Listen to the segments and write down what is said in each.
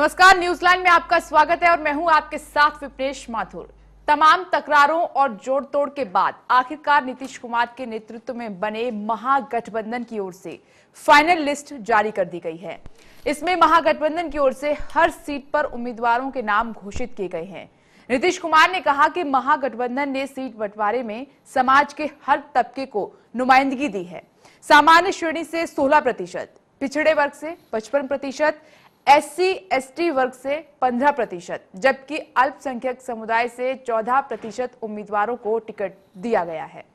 नमस्कार, न्यूज़लैंड में आपका स्वागत है और मैं हूं आपके साथ विपनेश माथुर। तमाम तकरारों और जोड़ तोड़ के बाद आखिरकार नीतीश कुमार के नेतृत्व में बने महागठबंधन की ओर से फाइनल लिस्ट जारी कर दी गई है। इसमें महागठबंधन की ओर से हर सीट पर उम्मीदवारों के नाम घोषित किए गए हैं। नीतीश कुमार ने कहा कि महागठबंधन ने सीट बंटवारे में समाज के हर तबके को नुमाइंदगी दी है। सामान्य श्रेणी से 16%, पिछड़े वर्ग से 55%, SC ST वर्ग से 15%, जबकि अल्पसंख्यक समुदाय से 14% उम्मीदवारों को टिकट दिया गया है।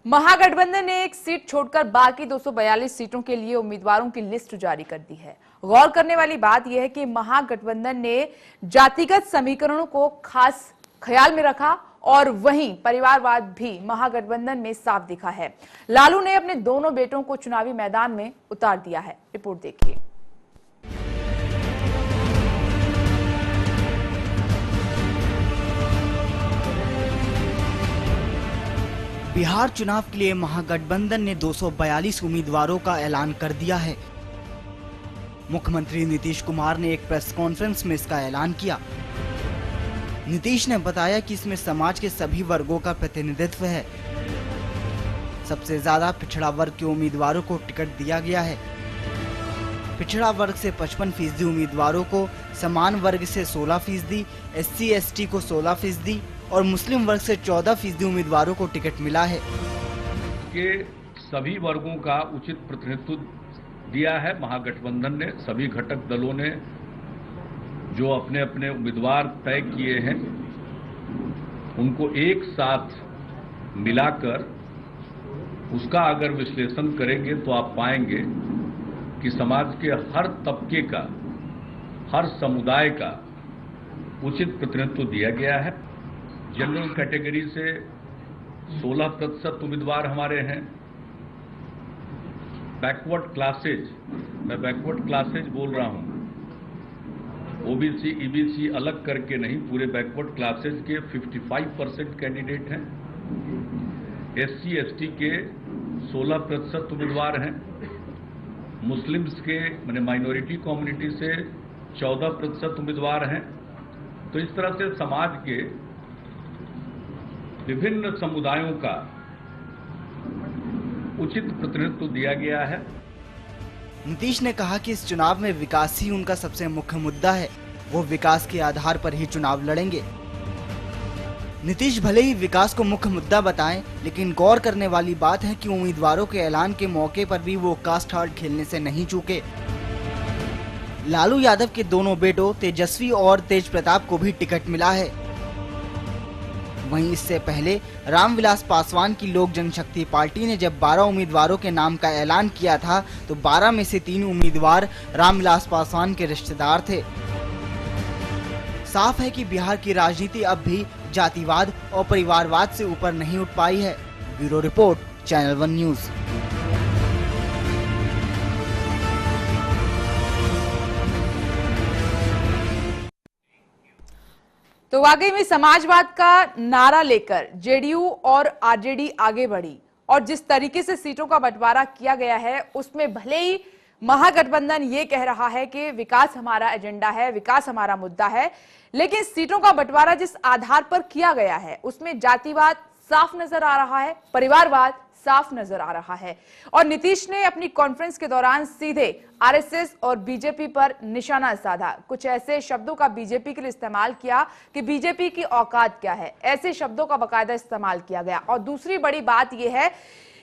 महागठबंधन ने एक सीट छोड़कर बाकी 242 सीटों के लिए उम्मीदवारों की लिस्ट जारी कर दी है। गौर करने वाली बात यह है कि महागठबंधन ने जातिगत समीकरणों को खास ख्याल में रखा और वहीं परिवारवाद भी महागठबंधन में साफ दिखा है। लालू ने अपने दोनों बेटों को चुनावी मैदान में उतार दिया है। रिपोर्ट देखिए। बिहार चुनाव के लिए महागठबंधन ने 242 उम्मीदवारों का ऐलान कर दिया है। मुख्यमंत्री नीतीश कुमार ने एक प्रेस कॉन्फ्रेंस में इसका ऐलान किया। नीतीश ने बताया कि इसमें समाज के सभी वर्गों का प्रतिनिधित्व है। सबसे ज्यादा पिछड़ा वर्ग के उम्मीदवारों को टिकट दिया गया है। पिछड़ा वर्ग से 55% उम्मीदवारों को, समान वर्ग से 16%, SC ST को 16% और मुस्लिम वर्ग से 14% उम्मीदवारों को टिकट मिला है। के सभी वर्गों का उचित प्रतिनिधित्व दिया है महागठबंधन ने। सभी घटक दलों ने जो अपने अपने उम्मीदवार तय किए हैं उनको एक साथ मिलाकर उसका अगर विश्लेषण करेंगे तो आप पाएंगे कि समाज के हर तबके का, हर समुदाय का उचित प्रतिनिधित्व दिया गया है। जनरल कैटेगरी से 16% उम्मीदवार हमारे हैं। बैकवर्ड क्लासेज, मैं बैकवर्ड क्लासेज बोल रहा हूं, OBC EBC अलग करके नहीं, पूरे बैकवर्ड क्लासेज के 55% कैंडिडेट हैं। SC ST के 16% उम्मीदवार हैं। मुस्लिम्स के माने माइनॉरिटी कम्युनिटी से 14% उम्मीदवार हैं। तो इस तरह से समाज के विभिन्न समुदायों का उचित प्रतिनिधित्व दिया गया है। नीतीश ने कहा कि इस चुनाव में विकास ही उनका सबसे मुख्य मुद्दा है। वो विकास के आधार पर ही चुनाव लड़ेंगे। नीतीश भले ही विकास को मुख्य मुद्दा बताएं, लेकिन गौर करने वाली बात है कि उम्मीदवारों के ऐलान के मौके पर भी वो कास्ट हार्ड खेलने से नहीं चूके। लालू यादव के दोनों बेटों तेजस्वी और तेज प्रताप को भी टिकट मिला है। वहीं इससे पहले रामविलास पासवान की लोक जनशक्ति पार्टी ने जब 12 उम्मीदवारों के नाम का ऐलान किया था तो 12 में से 3 उम्मीदवार रामविलास पासवान के रिश्तेदार थे। साफ है कि बिहार की राजनीति अब भी जातिवाद और परिवारवाद से ऊपर नहीं उठ पाई है। Bureau report, channel 1 news. तो वाकई में समाजवाद का नारा लेकर JDU और RJD आगे बढ़ी और जिस तरीके से सीटों का बंटवारा किया गया है उसमें भले ही महागठबंधन ये कह रहा है कि विकास हमारा एजेंडा है, विकास हमारा मुद्दा है, लेकिन सीटों का बंटवारा जिस आधार पर किया गया है उसमें जातिवाद साफ नजर आ रहा है, परिवारवाद साफ नजर आ रहा है। और नीतीश ने अपनी कॉन्फ्रेंस के दौरान सीधे RSS और बीजेपी पर निशाना साधा। कुछ ऐसे शब्दों का बीजेपी के लिए इस्तेमाल किया कि बीजेपी की औकात क्या है, ऐसे शब्दों का बाकायदा इस्तेमाल किया गया। और दूसरी बड़ी बात यह है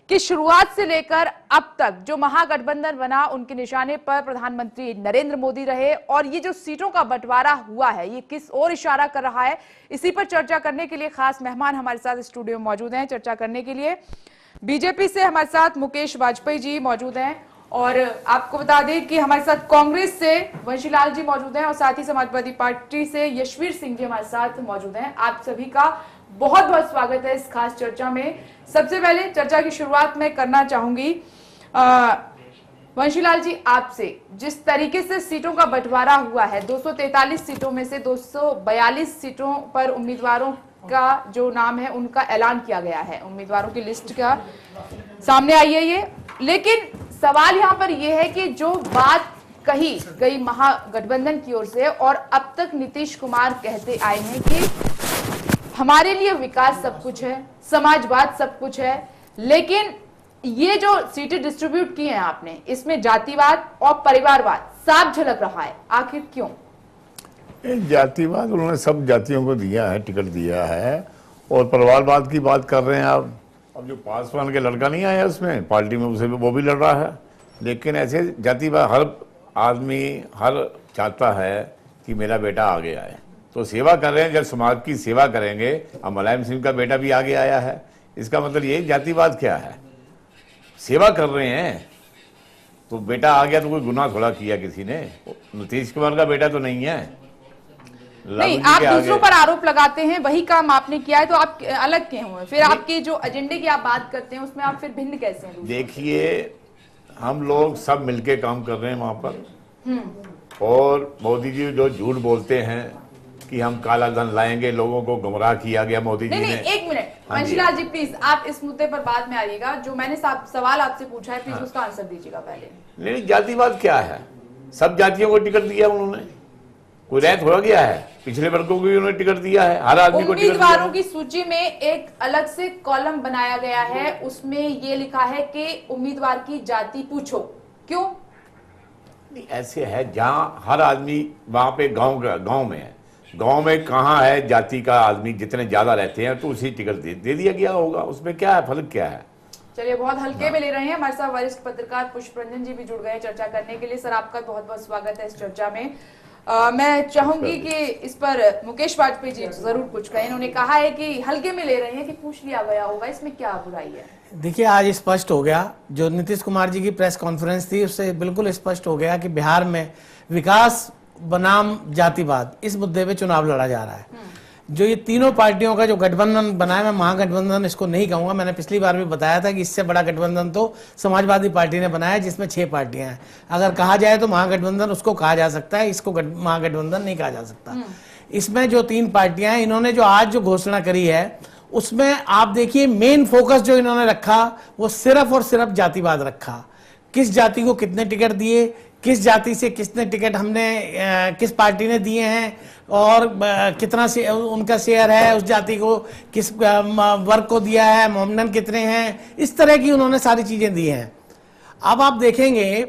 कि शुरुआत से लेकर अब तक जो महागठबंधन बना उनके निशाने पर प्रधानमंत्री नरेंद्र मोदी रहे और ये जो सीटों का बंटवारा हुआ है ये किस ओर इशारा कर रहा है, इसी पर चर्चा करने के लिए खास मेहमान हमारे साथ स्टूडियो में मौजूद हैं। चर्चा करने के लिए बीजेपी से हमारे साथ मुकेश वाजपेयी जी मौजूद हैं और आपको बता दें कि हमारे साथ कांग्रेस से वंशीलाल जी मौजूद हैं और साथ ही समाजवादी पार्टी से यशवीर सिंह जी हमारे साथ मौजूद हैं। आप सभी का बहुत बहुत स्वागत है इस खास चर्चा में। सबसे पहले चर्चा की शुरुआत मैं करना चाहूंगी वंशीलाल जी, आपसे जिस तरीके से सीटों का बंटवारा हुआ है, 243 सीटों में से 242 सीटों पर उम्मीदवारों का जो नाम है उनका ऐलान किया गया है, उम्मीदवारों की लिस्ट का सामने आई है ये। लेकिन सवाल यहाँ पर यह है कि जो बात कही गई महागठबंधन की ओर से और अब तक नीतीश कुमार कहते आए हैं कि हमारे लिए विकास सब कुछ है, समाजवाद सब कुछ है, लेकिन ये जो सीटें डिस्ट्रीब्यूट की हैं आपने, इसमें जातिवाद और परिवारवाद साफ झलक रहा है। आखिर क्यों? जातिवाद उन्होंने सब जातियों को दिया है, टिकट दिया है, और परिवारवाद की बात कर रहे हैं आप। अब जो पासवान के लड़का नहीं आया उसमें पार्टी में, उसे वो भी लड़ रहा है। लेकिन ऐसे जातिवाद हर आदमी हर चाहता है कि मेरा बेटा आगे आए, तो सेवा कर रहे हैं। जब समाज की सेवा करेंगे, अब मुलायम सिंह का बेटा भी आगे आया है, इसका मतलब ये जातिवाद क्या है? सेवा कर रहे हैं तो बेटा आ गया तो कोई गुनाह थोड़ा किया किसी ने। नीतीश कुमार का बेटा तो नहीं है। नहीं, आप दूसरों पर आरोप लगाते हैं, वही काम आपने किया है, तो आप अलग क्यों हुए? फिर आपके जो एजेंडे की आप बात करते हैं उसमें आप फिर भिन्न कैसे हैं? देखिए, हम लोग सब मिलके काम कर रहे हैं वहां पर, और मोदी जी जो झूठ बोलते हैं कि हम काला धन लाएंगे, लोगों को गुमराह किया गया मोदी जी ने। नहीं, एक मिनट वंशीलाल जी, प्लीज आप इस मुद्दे पर बाद में आइएगा। जो मैंने सवाल आपसे पूछा है, प्लीज उसका आंसर दीजिएगा पहले। नहीं, जातिवाद क्या है? सब जातियों को टिकट दिया उन्होंने, कोई रैत हो गया है? पिछले वर्गों को भी उन्होंने टिकट दिया है, हर आदमी को टिकट दिया है। उम्मीदवारों की सूची में एक अलग से कॉलम बनाया गया है, उसमें ये लिखा है कि उम्मीदवार की जाति पूछो। क्यों? नहीं, ऐसे है जहाँ हर आदमी वहां पे गांव में है। गांव में कहाँ है जाति का आदमी जितने ज्यादा रहते हैं तो उसी टिकट दे दिया गया होगा। उसमें क्या है, फर्क क्या है? चलिए, बहुत हल्के में ले रहे हैं। हमारे साथ वरिष्ठ पत्रकार पुष्परंजन जी भी जुड़ गए चर्चा करने के लिए। सर, आपका बहुत बहुत स्वागत है इस चर्चा में। मैं चाहूंगी कि इस पर मुकेश वाजपेयी जी जरूर कुछ कहें। इन्होंने कहा है कि हल्के में ले रहे हैं कि पूछ लिया गया होगा, इसमें क्या बुराई है? देखिए, आज स्पष्ट हो गया, जो नीतीश कुमार जी की प्रेस कॉन्फ्रेंस थी उससे बिल्कुल स्पष्ट हो गया कि बिहार में विकास बनाम जातिवाद, इस मुद्दे पे चुनाव लड़ा जा रहा है। जो ये तीनों पार्टियों का जो गठबंधन बना है, मैं महागठबंधन इसको नहीं कहूंगा। मैंने पिछली बार भी बताया था कि इससे बड़ा गठबंधन तो समाजवादी पार्टी ने बनाया, जिसमें 6 पार्टियां हैं। अगर कहा जाए तो महागठबंधन उसको कहा जा सकता है, इसको महागठबंधन नहीं कहा जा सकता। इसमें जो 3 पार्टियां हैं, इन्होंने जो आज जो घोषणा करी है उसमें आप देखिए, मेन फोकस जो इन्होंने रखा वो सिर्फ और सिर्फ जातिवाद रखा। किस जाति को कितने टिकट दिए, किस जाति से कितने टिकट हमने किस पार्टी ने दिए हैं, और कितना से उनका शेयर है उस जाति को, किस वर्ग को दिया है, मोमडन कितने हैं, इस तरह की उन्होंने सारी चीजें दी हैं। अब आप देखेंगे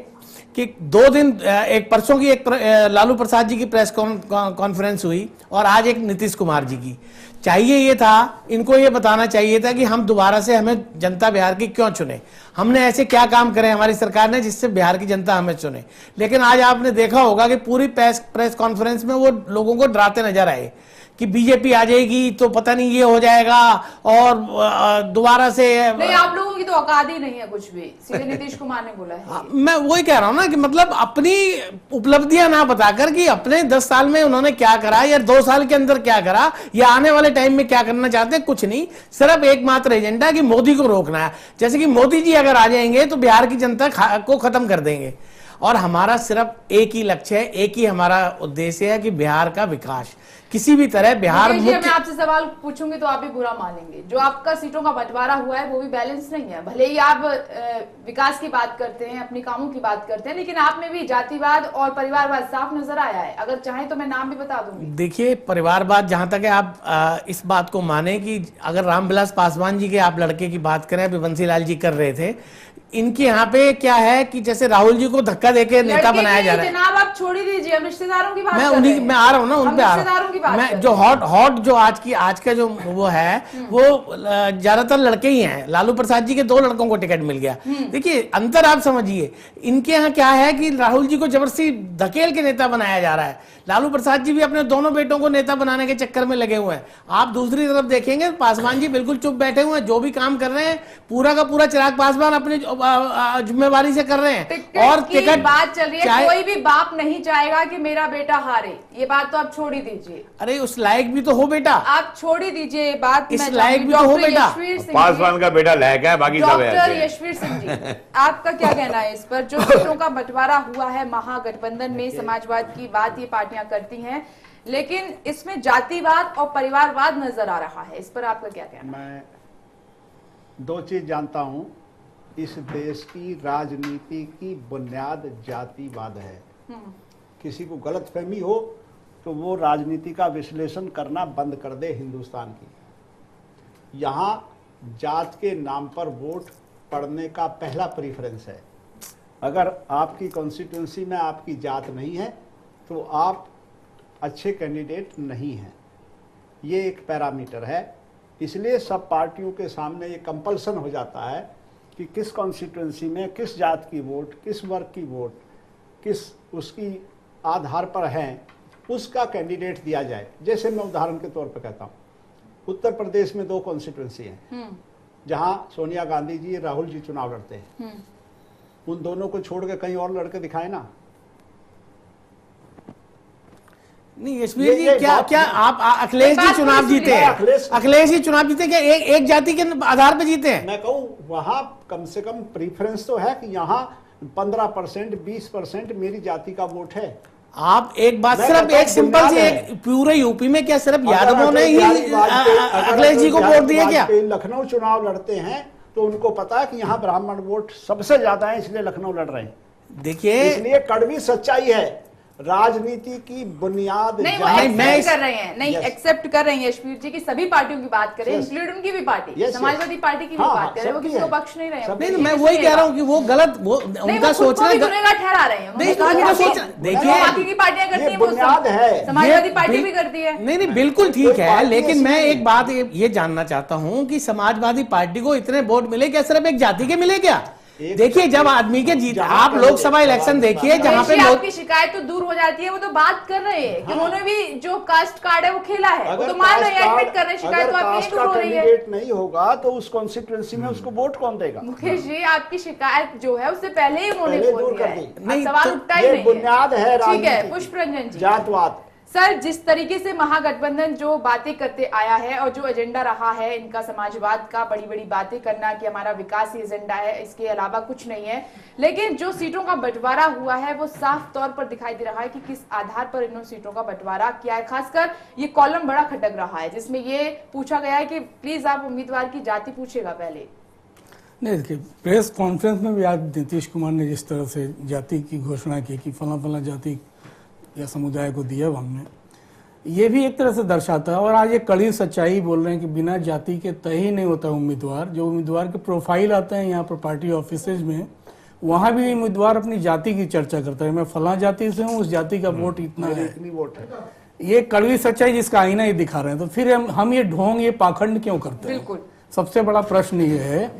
कि 2 दिन, एक परसों की एक लालू प्रसाद जी की प्रेस कॉन्फ्रेंस हुई और आज एक नीतीश कुमार जी की। चाहिए ये था, इनको ये बताना चाहिए था कि हम दोबारा से, हमें जनता बिहार की क्यों चुने, हमने ऐसे क्या काम करे हमारी सरकार ने जिससे बिहार की जनता हमें चुने। लेकिन आज आपने देखा होगा कि पूरी प्रेस कॉन्फ्रेंस में वो लोगों को डराते नजर आए कि बीजेपी आ जाएगी तो पता नहीं ये हो जाएगा, और दोबारा से नहीं, आप लोगों की तो औकात ही नहीं है कुछ भी, सीधे नीतीश कुमार ने बोला है। मैं वही कह रहा हूं ना कि मतलब अपनी उपलब्धियां ना बताकर कि अपने 10 साल में उन्होंने क्या करा या 2 साल के अंदर क्या करा या आने वाले टाइम में क्या करना चाहते हैं, कुछ नहीं। सिर्फ एकमात्र एजेंडा कि मोदी को रोकना है। जैसे कि मोदी जी अगर आ जाएंगे तो बिहार की जनता को खत्म कर देंगे, और हमारा सिर्फ एक ही लक्ष्य है, एक ही हमारा उद्देश्य है कि बिहार का विकास किसी भी तरह बिहार मुख्य। मैं आपसे सवाल पूछूंगी तो आप भी बुरा मानेंगे, जो आपका सीटों का बंटवारा हुआ है वो भी बैलेंस नहीं है। भले ही आप विकास की बात करते हैं, अपने कामों की बात करते हैं, लेकिन आप में भी जातिवाद और परिवारवाद साफ नजर आया है। अगर चाहें तो मैं नाम भी बता दूंगी। देखिए, परिवारवाद जहां तक है, आप इस बात को माने कि अगर रामविलास पासवान जी के आप लड़के की बात करें, अभी बंसीलाल जी कर रहे थे, इनके यहाँ पे क्या है कि जैसे राहुल जी को धक्का देके नेता बनाया जा रहा है। जनाब, आप छोड़ ही दीजिए, हम रिश्तेदारों की बात मैं उन्हीं में आ रहा हूँ ना, उन पे आ रहा हूँ। मैं जो हॉट जो आज का जो वो है, वो ज्यादातर लड़के ही हैं। लालू प्रसाद जी के 2 लड़कों को टिकट मिल गया। देखिए, अंतर आप समझिए, इनके यहाँ क्या है कि राहुल जी को जबरदस्ती धकेल के नेता बनाया जा रहा है। लालू प्रसाद जी भी अपने दोनों बेटों को नेता बनाने के चक्कर में लगे हुए हैं। आप दूसरी तरफ देखेंगे, पासवान जी बिल्कुल चुप बैठे हुए हैं, जो भी काम कर रहे हैं पूरा का पूरा चिराग पासवान अपनी जिम्मेवारी से कर रहे हैं। और टिकट बात चल रही है, कोई भी बाप नहीं चाहेगा कि मेरा बेटा हारे, ये बात तो आप छोड़ ही दीजिए। अरे, उस लायक भी तो हो बेटा, आप छोड़ ही दीजिए बात। इस लायक भी तो हो बेटा। सिंह पासवान जी, का बेटा लायक है, बाकी सब डॉक्टर ऐसे हैं। यशवीर सिंह जी, आपका क्या कहना है इस पर? जो सीटों का बंटवारा हुआ है महागठबंधन में, समाजवाद की बात ये पार्टियां करती हैं, लेकिन इसमें जातिवाद और परिवारवाद नजर आ रहा है, इस पर आपका क्या कहना है? मैं दो चीज जानता हूं, इस देश की राजनीति की बुनियाद जातिवाद है। किसी को गलतफहमी हो तो वो राजनीति का विश्लेषण करना बंद कर दे। हिंदुस्तान की यहाँ जात के नाम पर वोट पड़ने का पहला प्रीफरेंस है। अगर आपकी कॉन्स्टिट्यूंसी में आपकी जात नहीं है तो आप अच्छे कैंडिडेट नहीं हैं। ये एक पैरामीटर है। इसलिए सब पार्टियों के सामने ये कंपल्सन हो जाता है कि किस कॉन्स्टिट्यूंसी में किस जात की वोट, किस वर्ग की वोट, किस उसकी आधार पर है, उसका कैंडिडेट दिया जाए। जैसे मैं उदाहरण के तौर पर कहता हूँ, उत्तर प्रदेश में 2 कॉन्स्टिट्यूंसी हैं जहां सोनिया गांधी जी, राहुल जी चुनाव लड़ते हैं। उन दोनों को छोड़ के कहीं और लड़के दिखाए ना। नहीं यशवीर जी, ये क्या क्या आप अखिलेश जी बात चुनाव पूरी जीते सुनिए। हैं? अखिलेश जी चुनाव जीते क्या एक जाति के आधार पर जीते हैं? मैं कहूँ वहां कम से कम प्रीफरेंस तो है कि यहाँ 15%, 20% मेरी जाति का वोट है। आप एक बात मैं सिर्फ कहता एक हूं सिंपल सी, बुनियाद एक पूरे यूपी में क्या सिर्फ अगर यादवों ने ही अखिलेश जी को वोट दिए क्या? लखनऊ चुनाव लड़ते हैं तो उनको पता है कि यहाँ ब्राह्मण वोट सबसे ज्यादा है, इसलिए लखनऊ लड़ रहे हैं। देखिए, इसलिए कड़वी सच्चाई है, राजनीति की बुनियाद नहीं, वो जात मैं एक्सेप्ट इस- कर रहे हैं, नहीं Yes. एक्सेप्ट कर रहे हैं यशवीर जी की सभी पार्टियों की बात करें, Yes. इंक्लूड उनकी भी party, Yes, yes. Samajwadi party की भी हाँ, बात करें, वो सबकी किसी को है। बख्श नहीं रहे हैं। सबकी नहीं है। मैं वही कह रहा हूँ कि वो गलत, वो नहीं, उनका वो खुद को सोचना भी गलत। गुनहगार ठहरा रहे हैं। नहीं, उन्होंने उनका कहा कि सोचना- जो देखिए, बाकी की पार्टियां करती ये हैं वो बुनियाद है। समाजवादी ये पार्टी भी बिल- करती है। नहीं नहीं बिल्कुल ठीक कोई है, पार्टी लेकिन ऐसी मैं नहीं एक है। बात ये जानना चाहता हूं कि समाजवादी पार्टी को इतने वोट मिले क्या सिर्फ एक जाति के मिले क्या? देखिए, जब आदमी के जीत, जहां आप पे लोकसभा मुझे इलेक्शन सवाल देखिए जहां पे देखिए, लोग, आपकी शिकायत तो दूर हो जाती है, वो तो बात कर रहे हैं कि उन्होंने भी जो कास्ट कार्ड है वो खेला है, वो तो मान रहे हैं, एडमिट कर रहे हैं, शिकायत तो आपकी नहीं दूर हो रही है। कैंडिडेट नहीं होगा तो उस कॉन्स्टिट्यूंसी में उसको वोट कौन देगा? मुकेश जी, आपकी शिकायत जो है उससे पहले ही उन्होंने पहले बोल दूर दिया कर है, दी। अब नहीं, सवाल तो उठता ही ये नहीं बुनियाद है ठीक है। राजनीति की। पुष्परंजन जी, जातवाद। सर, जिस तरीके से महागठबंधन जो बातें करते आया है और जो एजेंडा रहा है इनका समाजवाद का, बड़ी बड़ी बातें करना कि हमारा विकास ही एजेंडा है, इसके अलावा कुछ नहीं है, लेकिन जो सीटों का बंटवारा हुआ है वो साफ तौर पर दिखाई दे रहा है कि किस आधार पर इन्होंने सीटों का बंटवारा किया है। खासकर ये कॉलम बड़ा खटक रहा है जिसमें ये पूछा गया है कि प्लीज आप उम्मीदवार की जाति पूछेगा पहले। नहीं, देखिए, प्रेस कॉन्फ्रेंस में भी आज नीतीश कुमार ने जिस तरह से जाति की घोषणा की कि फला फला जाति या समुदाय को दिया हमने, ये भी एक तरह से दर्शाता है। और आज ये कड़ी सच्चाई बोल रहे हैं कि बिना जाति के तय ही नहीं होता उम्मीदवार। जो उम्मीदवार के प्रोफाइल आते हैं यहाँ पर पार्टी ऑफिसेज में, वहाँ भी उम्मीदवार अपनी जाति की चर्चा करता है, मैं फला जाति से हूँ, उस जाति का वोट इतना है। इतनी वोट है। ये कड़वी सच्चाई जिसका आईना ही दिखा रहे हैं, तो फिर हम ये ढोंग, ये पाखंड क्यों करते हैं? बिल्कुल। सबसे बड़ा प्रश्न ये है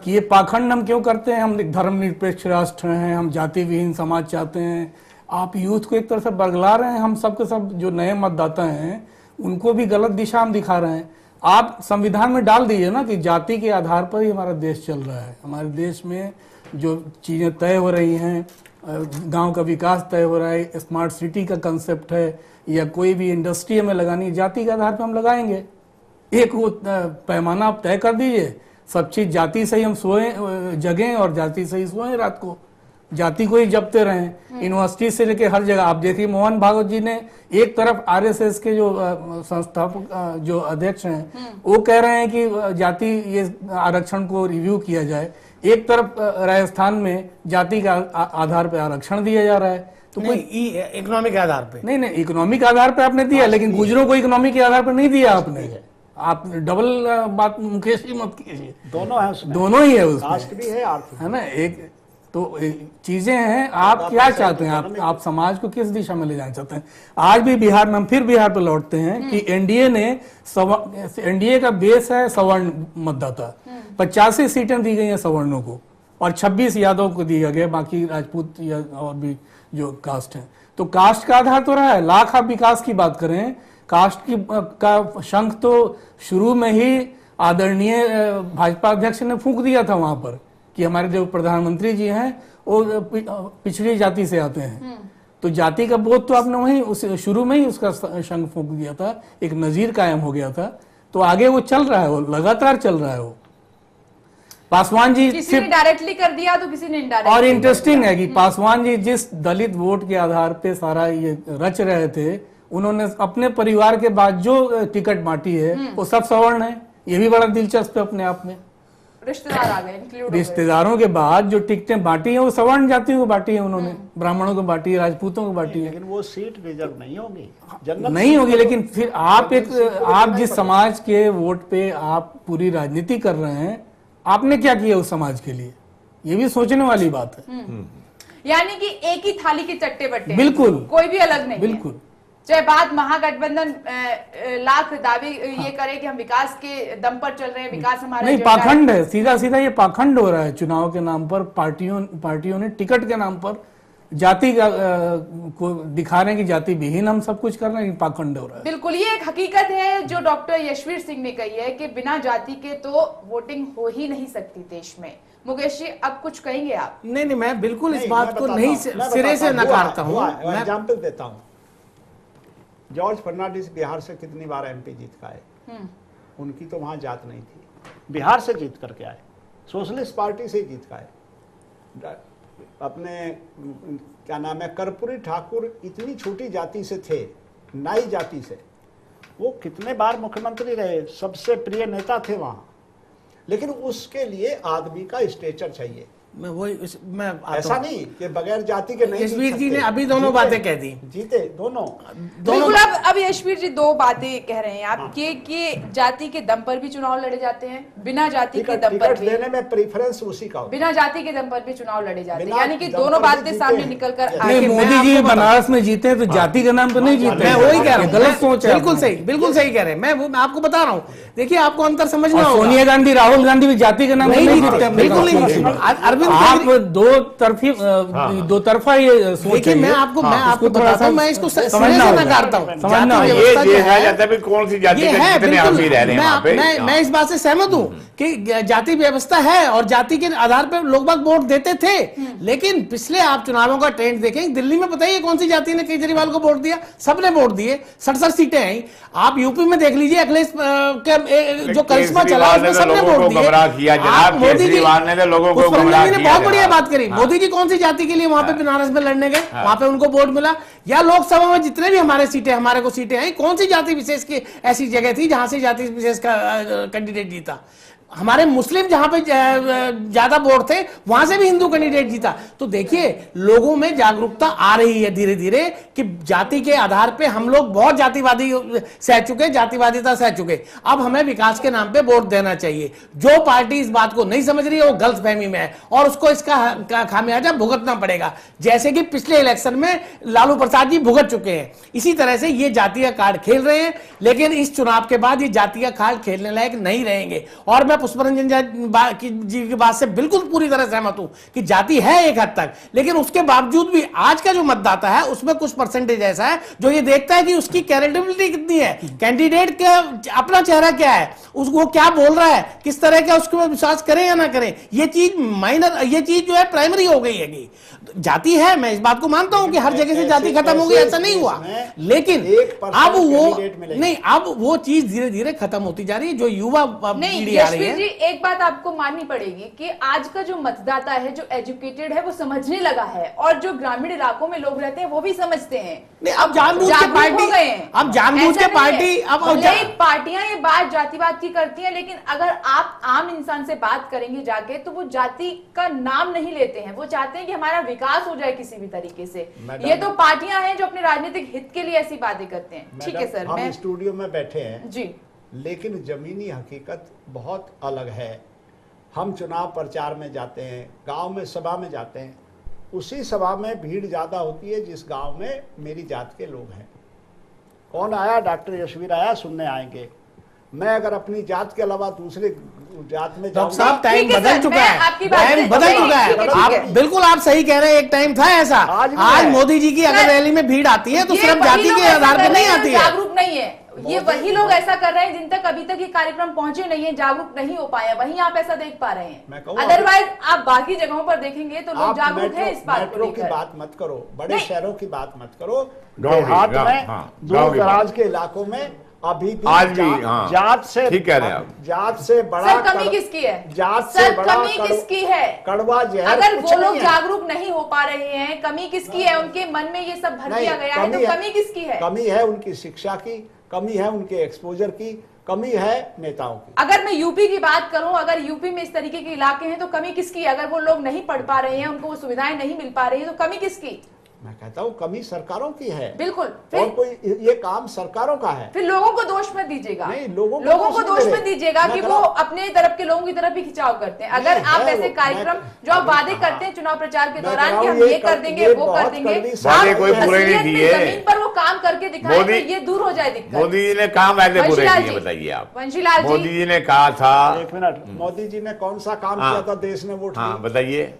कि ये पाखंड हम क्यों करते हैं? हम धर्मनिरपेक्ष राष्ट्र हैं, हम जाति विहीन समाज चाहते हैं। आप यूथ को एक तरह से बरगला रहे हैं। हम सब के सब जो नए मतदाता हैं उनको भी गलत दिशा हम दिखा रहे हैं। आप संविधान में डाल दीजिए ना कि जाति के आधार पर ही हमारा देश चल रहा है। हमारे देश में जो चीज़ें तय हो रही हैं, गांव का विकास तय हो रहा है, स्मार्ट सिटी का कंसेप्ट है, या कोई भी इंडस्ट्री हमें लगानी है, जाति के आधार पर हम लगाएंगे। एक वो पैमाना आप तय कर दीजिए, सब चीज जाति से ही हम सोए, जगें और जाति से ही सोए रात को, जाति को ही जपते रहें। यूनिवर्सिटी से लेके हर जगह आप देखिए, मोहन भागवत जी ने एक तरफ आरएसएस के जो संस्थापक जो अध्यक्ष हैं वो कह रहे हैं कि जाति ये आरक्षण को रिव्यू किया जाए, एक तरफ राजस्थान में जाति का आधार पर आरक्षण दिया जा रहा है। तो कोई इकोनॉमिक आधार पे नहीं, इकोनॉमिक आधार पे आपने दिया, लेकिन गुजरों को इकोनॉमिक के आधार पर नहीं दिया आपने। आप डबल बात मुकेश जी मत कीजिए, दोनों है उसमें, दोनों ही है उसमें, कास्ट भी है, आर्थिक है ना। एक तो चीजें हैं, आप क्या चाहते हैं, आप समाज को किस दिशा में ले जाना चाहते हैं? आज भी बिहार में, हम फिर बिहार पे लौटते हैं कि एनडीए ने एनडीए का बेस है सवर्ण मतदाता, 85 सीटें दी गई हैं सवर्णों को और 26 यादव को दिया गया, बाकी राजपूत या और भी जो कास्ट है। तो कास्ट का आधार तो रहा है। लाख आप विकास की बात करें, कास्ट की का शंख तो शुरू में ही आदरणीय भाजपा अध्यक्ष ने फूंक दिया था वहां पर कि हमारे जो प्रधानमंत्री जी हैं वो पिछड़ी जाति से आते हैं। तो जाति का बोध तो आपने वहीं उस शुरू में ही उसका शंख फूंक दिया था, एक नजीर कायम हो गया था। तो आगे वो चल रहा है, वो लगातार चल रहा है वो। पासवान जी किसी ने डायरेक्टली कर दिया तो किसी ने इनडायरेक्टली। और इंटरेस्टिंग है कि पासवान जी जिस दलित वोट के आधार पे सारा ये रच रहे थे, उन्होंने अपने परिवार के बाद जो टिकट बांटी है वो सब सवर्ण है। ये भी बड़ा दिलचस्प है अपने आप में। रिश्तेदार आ गए, इंक्लूड हो गए। रिश्तेदारों के बाद जो टिकटें बांटी हैं वो सवर्ण जातियों को बांटी है उन्होंने, ब्राह्मणों को बांटी है, राजपूतों को बांटी है। लेकिन वो सीट रिजर्व नहीं होगी, जनरल नहीं होगी, लेकिन फिर आप जिस समाज के वोट पे आप पूरी राजनीति कर रहे हैं, आपने क्या किया उस समाज के लिए, ये भी सोचने वाली बात है। यानी कि एक ही थाली के चट्टे बट्टे, बिल्कुल, कोई भी अलग नहीं है। बिल्कुल। चाहे बात महागठबंधन लाख दावे ये करे कि हम विकास के दम पर चल रहे हैं, विकास हमारा नहीं, एजेंडा है। पाखंड है, सीधा सीधा ये पाखंड हो रहा है चुनाव के नाम पर। पार्टियों ने टिकट के नाम पर जाति का को दिखा रहे हैं कि जाति विहीन हम सब कुछ कर रहे हैं, पाखंड हो रहा है। बिल्कुल, ये एक हकीकत है जो डॉक्टर यशवीर सिंह ने कही है कि बिना जाति के तो वोटिंग हो ही नहीं सकती देश में। मुकेश जी, अब कुछ कहेंगे आप? नहीं, मैं बिल्कुल इस नहीं, बात मैं को बताता नहीं हूं, मैं सिरे से बताता हूं, नकारता हूँ। मैं एग्जाम्पल देता हूँ। जॉर्ज फर्नांडिस बिहार से कितनी बार एमपी जीत के आए, उनकी तो वहां जात नहीं थी, बिहार से जीत करके आए, सोशलिस्ट पार्टी से जीत के आए। अपने क्या नाम है, कर्पूरी ठाकुर इतनी छोटी जाति से थे, नाई जाति से, वो कितने बार मुख्यमंत्री रहे, सबसे प्रिय नेता थे वहां। लेकिन उसके लिए आदमी का स्टेचर चाहिए। मैं ऐसा नहीं कि बगैर जाति के नहीं। यशवीर जी ने अभी दोनों बातें कह दी, जीते दोनों। बिल्कुल। अब यशवीर जी दो बातें कह रहे हैं आप कि जाति के दम पर भी चुनाव लड़े जाते हैं, बिना जाति के दम पर भी, देने में प्रेफरेंस उसी का, बिना जाति के दम पर भी चुनाव लड़े जाते हैं। यानी कि दोनों बातें सामने निकल कर नहीं, मोदी जी बनारस में जीते हैं तो जाति के नाम पर नहीं जीते। मैं वही कह रहा हूँ, गलत सोच है। बिल्कुल सही, बिल्कुल सही कह रहे हैं। मैं आपको बता रहा हूँ, देखिए आपको अंतर समझना होगा। सोनिया गांधी, राहुल गांधी भी जाति के नाम पर नहीं जीते। बिल्कुल नहीं। आप दो तरफा ये सोच। देखिए मैं आपको बताता हूँ, मैं इसको समझना नकारता हूँ। समझना ये कौन सी जाति के कितने आदमी रह रहे हैं वहाँ पे। मैं इस बात से सहमत हूँ कि जाति व्यवस्था है और जाति के आधार पर लोग बाग वोट देते थे। लेकिन पिछले आप चुनावों का ट्रेंड देखें, दिल्ली में बताइए कौन सी जाति ने केजरीवाल को वोट दिया? सबने वोट दिए, 67 सीटें आई। आप यूपी में देख लीजिए, अखिलेश जो करिश्मा चला उसमें सबने वोट दिए। मोदी जी ने बहुत बढ़िया बात करी। मोदी जी कौन सी जाति के लिए वहां पे बनारस में लड़ने गए, वहां पे उनको वोट मिला। या लोकसभा में जितने भी हमारे को सीटें आई, कौन सी जाति विशेष की ऐसी जगह थी जहां से जाति विशेष का कैंडिडेट जीता? हमारे मुस्लिम जहां पे ज्यादा वोट थे वहां से भी हिंदू कैंडिडेट जीता। तो देखिए लोगों में जागरूकता आ रही है धीरे धीरे कि जाति के आधार पे हम लोग बहुत जातिवादी सह चुके, जातिवादिता सह चुके। अब हमें विकास के नाम पे वोट देना चाहिए। जो पार्टी इस बात को नहीं समझ रही है वो गलतफहमी में है और उसको इसका खामियाजा भुगतना पड़ेगा, जैसे कि पिछले इलेक्शन में लालू प्रसाद जी भुगत चुके हैं। इसी तरह से ये जाति का कार्ड खेल रहे हैं, लेकिन इस चुनाव के बाद ये जाति का कार्ड खेलने लायक नहीं रहेंगे। और मैं पुष्परंजन जी की बात से बिल्कुल पूरी तरह सहमत हूं कि जाति है एक हद तक, लेकिन उसके बावजूद भी आज का जो मतदाता है उसमें कुछ परसेंटेज ऐसा है जो ये देखता है कि उसकी क्रेडिबिलिटी कितनी है, कैंडिडेट का अपना चेहरा क्या है, उसको क्या बोल रहा है, किस तरह का उसके ऊपर विश्वास करें या ना करें। ये चीज माइनर, ये चीज जो है प्राइमरी हो गई है। जाति है, मैं इस बात को मानता हूं कि हर जगह से जाति खत्म हो गई, ऐसा नहीं हुआ, लेकिन अब वो नहीं, अब वो चीज धीरे धीरे खत्म होती जा रही है। जो युवा पीढ़ी आ रही है, जी एक बात आपको माननी पड़ेगी कि आज का जो मतदाता है, जो एजुकेटेड है, वो समझने लगा है और जो ग्रामीण इलाकों में लोग रहते हैं वो भी समझते हैं। नहीं, अब जानबूझ के पार्टी, अब जानबूझ के पार्टी, अब पार्टियां ये बात जातिवाद की करती हैं, लेकिन अगर आप आम इंसान से बात करेंगे जाके तो वो जाति का नाम नहीं लेते हैं। वो चाहते हैं कि हमारा विकास हो जाए किसी भी तरीके से। ये तो पार्टियां हैं जो अपने राजनीतिक हित के लिए ऐसी बातें करते हैं। ठीक है सर, हम स्टूडियो में बैठे हैं जी, लेकिन जमीनी हकीकत बहुत अलग है। हम चुनाव प्रचार में जाते हैं, गांव में सभा में जाते हैं, उसी सभा में भीड़ ज्यादा होती है जिस गांव में मेरी जात के लोग हैं। कौन आया? डॉक्टर यशवीर आया, सुनने आएंगे। मैं अगर अपनी जात के अलावा दूसरे जात में डॉक्टर साहब टाइम बदल चुका है, टाइम बदल चुका है। आप बिल्कुल आप सही कह रहे हैं, एक टाइम था ऐसा। आज मोदी जी की अगर रैली में भीड़ आती है तो सिर्फ जाति के आधार पर नहीं आती है। जागरूक नहीं है, ये वही लोग ऐसा कर रहे हैं जिन तक अभी तक ये कार्यक्रम पहुंचे नहीं है, जागरूक नहीं हो पाए, वहीं आप ऐसा देख पा रहे हैं। अदरवाइज आप बाकी जगहों पर देखेंगे तो लोग जागरूक हैं इस बात को मेट्रो की बात मत करो, बड़े शहरों की बात मत करो, देहात में दूर दराज के इलाकों में अभी भी आज भी, हाँ, जात से, ठीक कह रहे हैं आप। जात से बड़ा सर कमी किसकी है? जात से सर बड़ा कमी किसकी है? कड़वा जहर अगर कुछ वो लोग नहीं है। जागरूक नहीं हो पा रहे हैं, कमी किसकी है? उनके मन में ये सब भर नहीं, दिया गया है, तो कमी किसकी है? कमी है उनकी शिक्षा की, कमी है उनके एक्सपोजर की, कमी है नेताओं की। अगर मैं यूपी की बात करूं, अगर यूपी में इस तरीके के इलाके हैं तो कमी किसकी है? अगर वो लोग नहीं पढ़ पा रहे हैं, उनको वो सुविधाएं नहीं मिल पा रही है, तो कमी किसकी? मैं कहता हूँ कमी सरकारों की है। बिल्कुल। और फिर कोई ये काम सरकारों का है। फिर लोगों को दोष मत दीजिएगा। नहीं, लोगों को दोष नहीं मत दीजिएगा मैं कि कह वो रहा हूं- अपने तरफ के लोगों की तरफ भी खिंचाव करते हैं। अगर नहीं, आप है ऐसे वो, कार्यक्रम मैं- जो आप वादे हाँ, करते हैं चुनाव प्रचार के मैं दौरान कह कि रहा हम हूं, ये कर देंगे, ये वो कर बहुत देंगे, कड़वी वादे कोई पूरे नहीं असलियत में किए। जमीन पर वो काम करके दिखाएं तो मोदी- ये दूर हो जाए दिक्कत। मोदी जी ने काम ऐसे पूरे वंशीलाल किए जी, बताइए आप। वंशीलाल जी, मोदी जी ने कहा था, एक मिनट, मोदी जी ने कौन सा काम हाँ। किया था देश ने वोट हाँ दी? बताइए।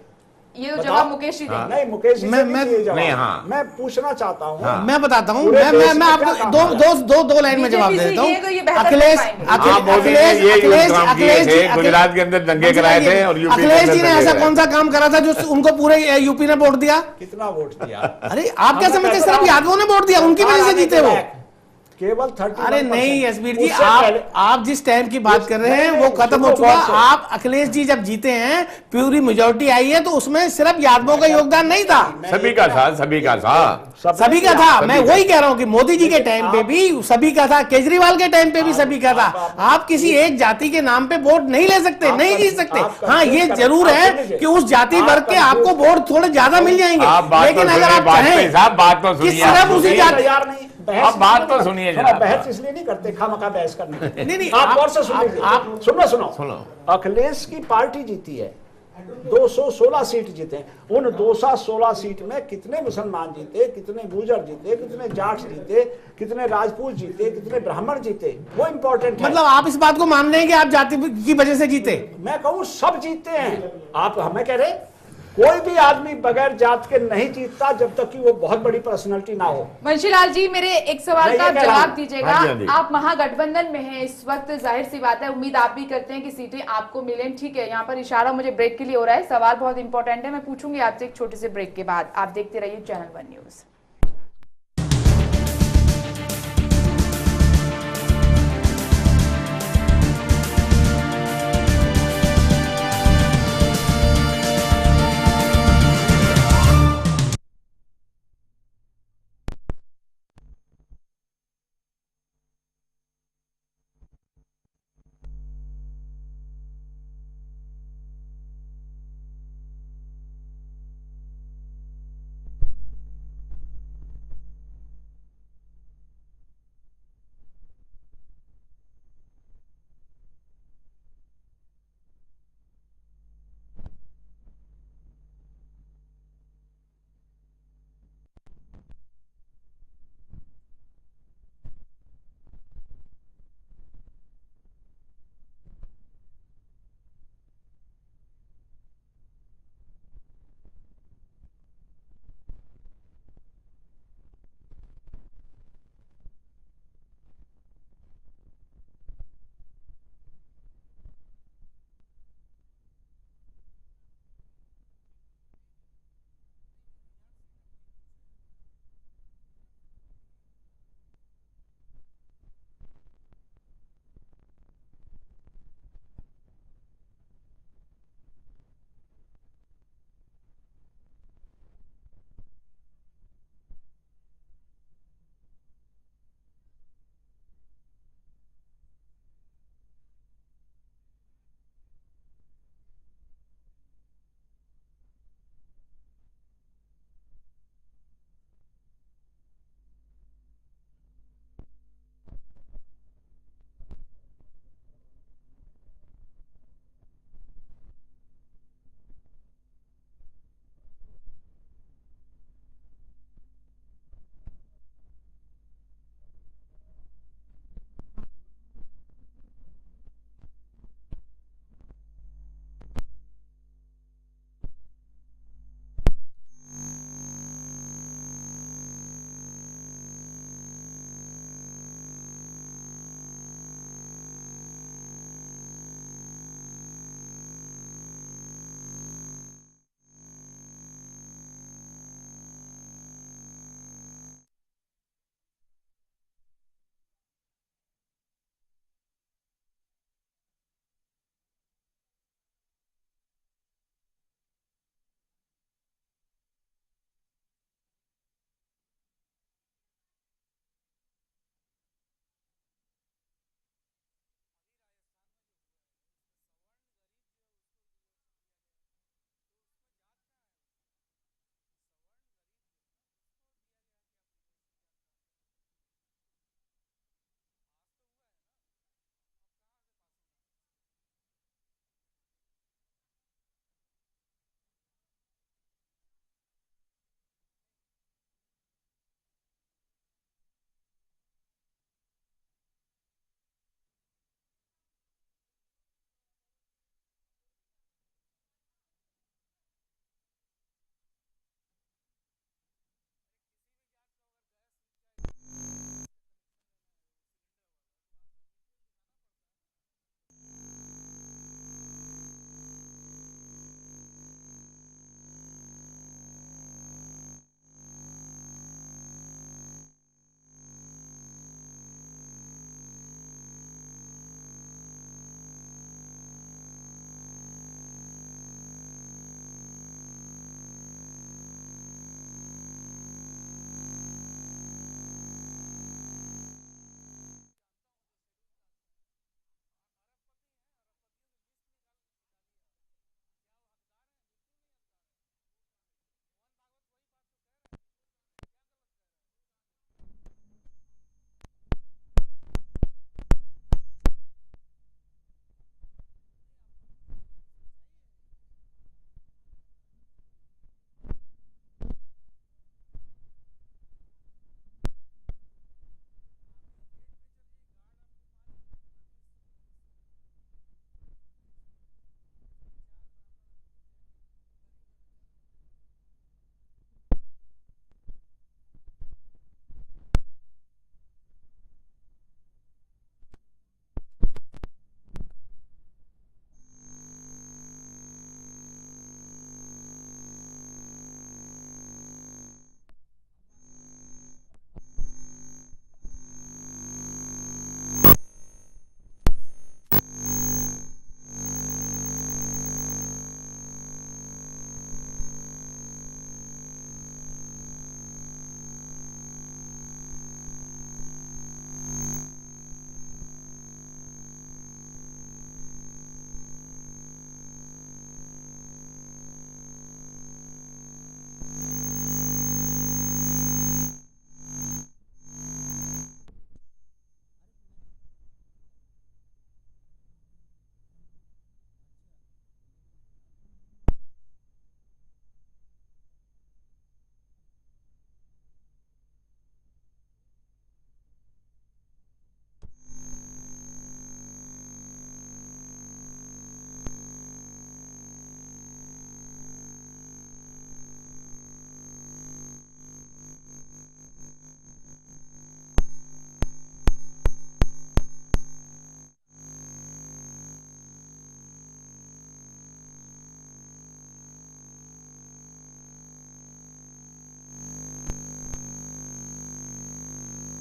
ये तो बताओ। जवाब मुकेश जी देंगे। नहीं, मुकेश जी से मैं- नहीं दिए जवाब। नहीं, हाँ। मैं पूछना चाहता हूँ। हाँ। मैं बताता हूँ, पूरे देश मैं में आपको क्या काम दो हो दो दो दो लाइन में बीजेपी जवाब दे से देता ये तो ये हूँ। बेहतर अखिलेश कर पाएंगे। हाँ, मोदी ने ये काम किए थे, गुजरात के अंदर दंगे कराए थे और यूपी के अखिलेश अंदर जी ने दंगे ऐसा कराए कौन सा काम करा था जो उनको पूरे यूपी ने वोट दिया? कितना वोट दिया? अरे आप क्या मैं समझते हैं कहता सिर्फ हूं, यादवों ने वोट दिया, उनकी वजह से जीते वो? केवल 30। अरे नहीं एसबीर जी, आप जिस टाइम की बात कर रहे हैं वो खत्म हो सुनो चुका। गौर से। आप अखिलेश जी जब जीते हैं, पूरी मेजोरिटी आई है, तो उसमें सिर्फ यादवों का योगदान नहीं था, सभी का था, सभी का था। सभी का था। मैं वही कह रहा हूं कि मोदी जी के टाइम पे भी सभी का था, केजरीवाल के टाइम पे भी सभी का था। आप किसी एक जाति के नाम पे वोट नहीं ले सकते, नहीं जीत सकते। हाँ, ये जरूर है कि उस जाति वर्ग के आपको वोट थोड़े ज्यादा मिल जाएंगे, आप बात लेकिन तो अगर सुनिए, आप वाजपेयी साहब, बात तो कहें कि सुनिए, सिर्फ उसी जाति, तैयार नहीं। अब बात तो सुनिए जनाब। बहस इसलिए नहीं करते खामखा बहस करने। नहीं, आप गौर से सुन लीजिए। आप सुनो। अखिलेश की पार्टी जीती है, 216 सीट जीते हैं। उन 216 सीट में कितने मुसलमान जीते, कितने गुर्जर जीते, कितने जाट जीते, कितने राजपूत जीते, कितने ब्राह्मण जीते, वो इंपॉर्टेंट है। मतलब आप इस बात को मान रहे हैं कि आप जाति की वजह से जीते? मैं कहूँ सब जीतते हैं। आप हमें कह रहे कोई भी आदमी बगैर जात के नहीं जीतता जब तक कि वो बहुत बड़ी पर्सनालिटी ना हो। वंशीलाल जी, मेरे एक सवाल मैं का ये आप कह रहा जवाब हूं। दीजिएगा। हाँ जी, हाँ जी। आप महागठबंधन में हैं इस वक्त, जाहिर सी बात है उम्मीद आप भी करते हैं कि सीटें आपको मिलें। ठीक है, यहाँ पर इशारा मुझे ब्रेक के लिए हो रहा है, सवाल बहुत इंपॉर्टेंट है, मैं पूछूंगी आपसे एक छोटे से ब्रेक के बाद। आप देखते रहिए चैनल 1 न्यूज।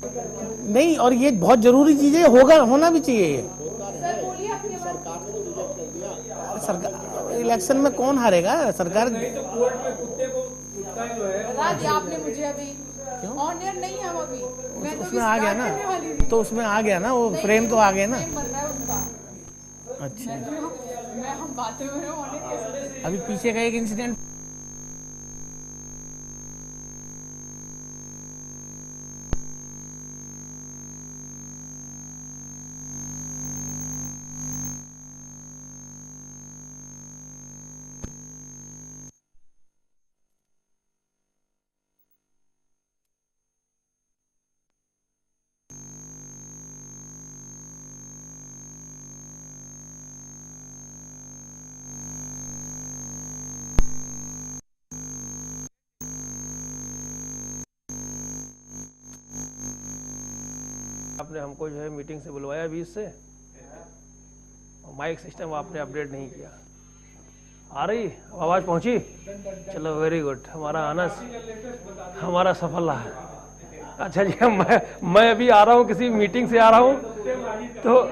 नहीं, और ये बहुत जरूरी चीज है, होगा, होना भी चाहिए ये। सरकार इलेक्शन में कौन हारेगा? सरकार आपने मुझे अभी ऑनर नहीं है अभी, मैं तो उसमें आ गया ना, तो उसमें आ गया ना, वो फ्रेम तो आ गया ना। अच्छा, मैं हम बातें में ऑनर कैसे? अभी पीछे का एक इंसिडेंट आपने हमको जो है मीटिंग से बुलवाया 20 से, और माइक सिस्टम आपने अपडेट नहीं किया। आ रही आवाज पहुंची? चलो वेरी गुड, हमारा आना हमारा सफल रहा। अच्छा जी, मैं अभी आ रहा हूँ, किसी मीटिंग से आ रहा हूँ, तो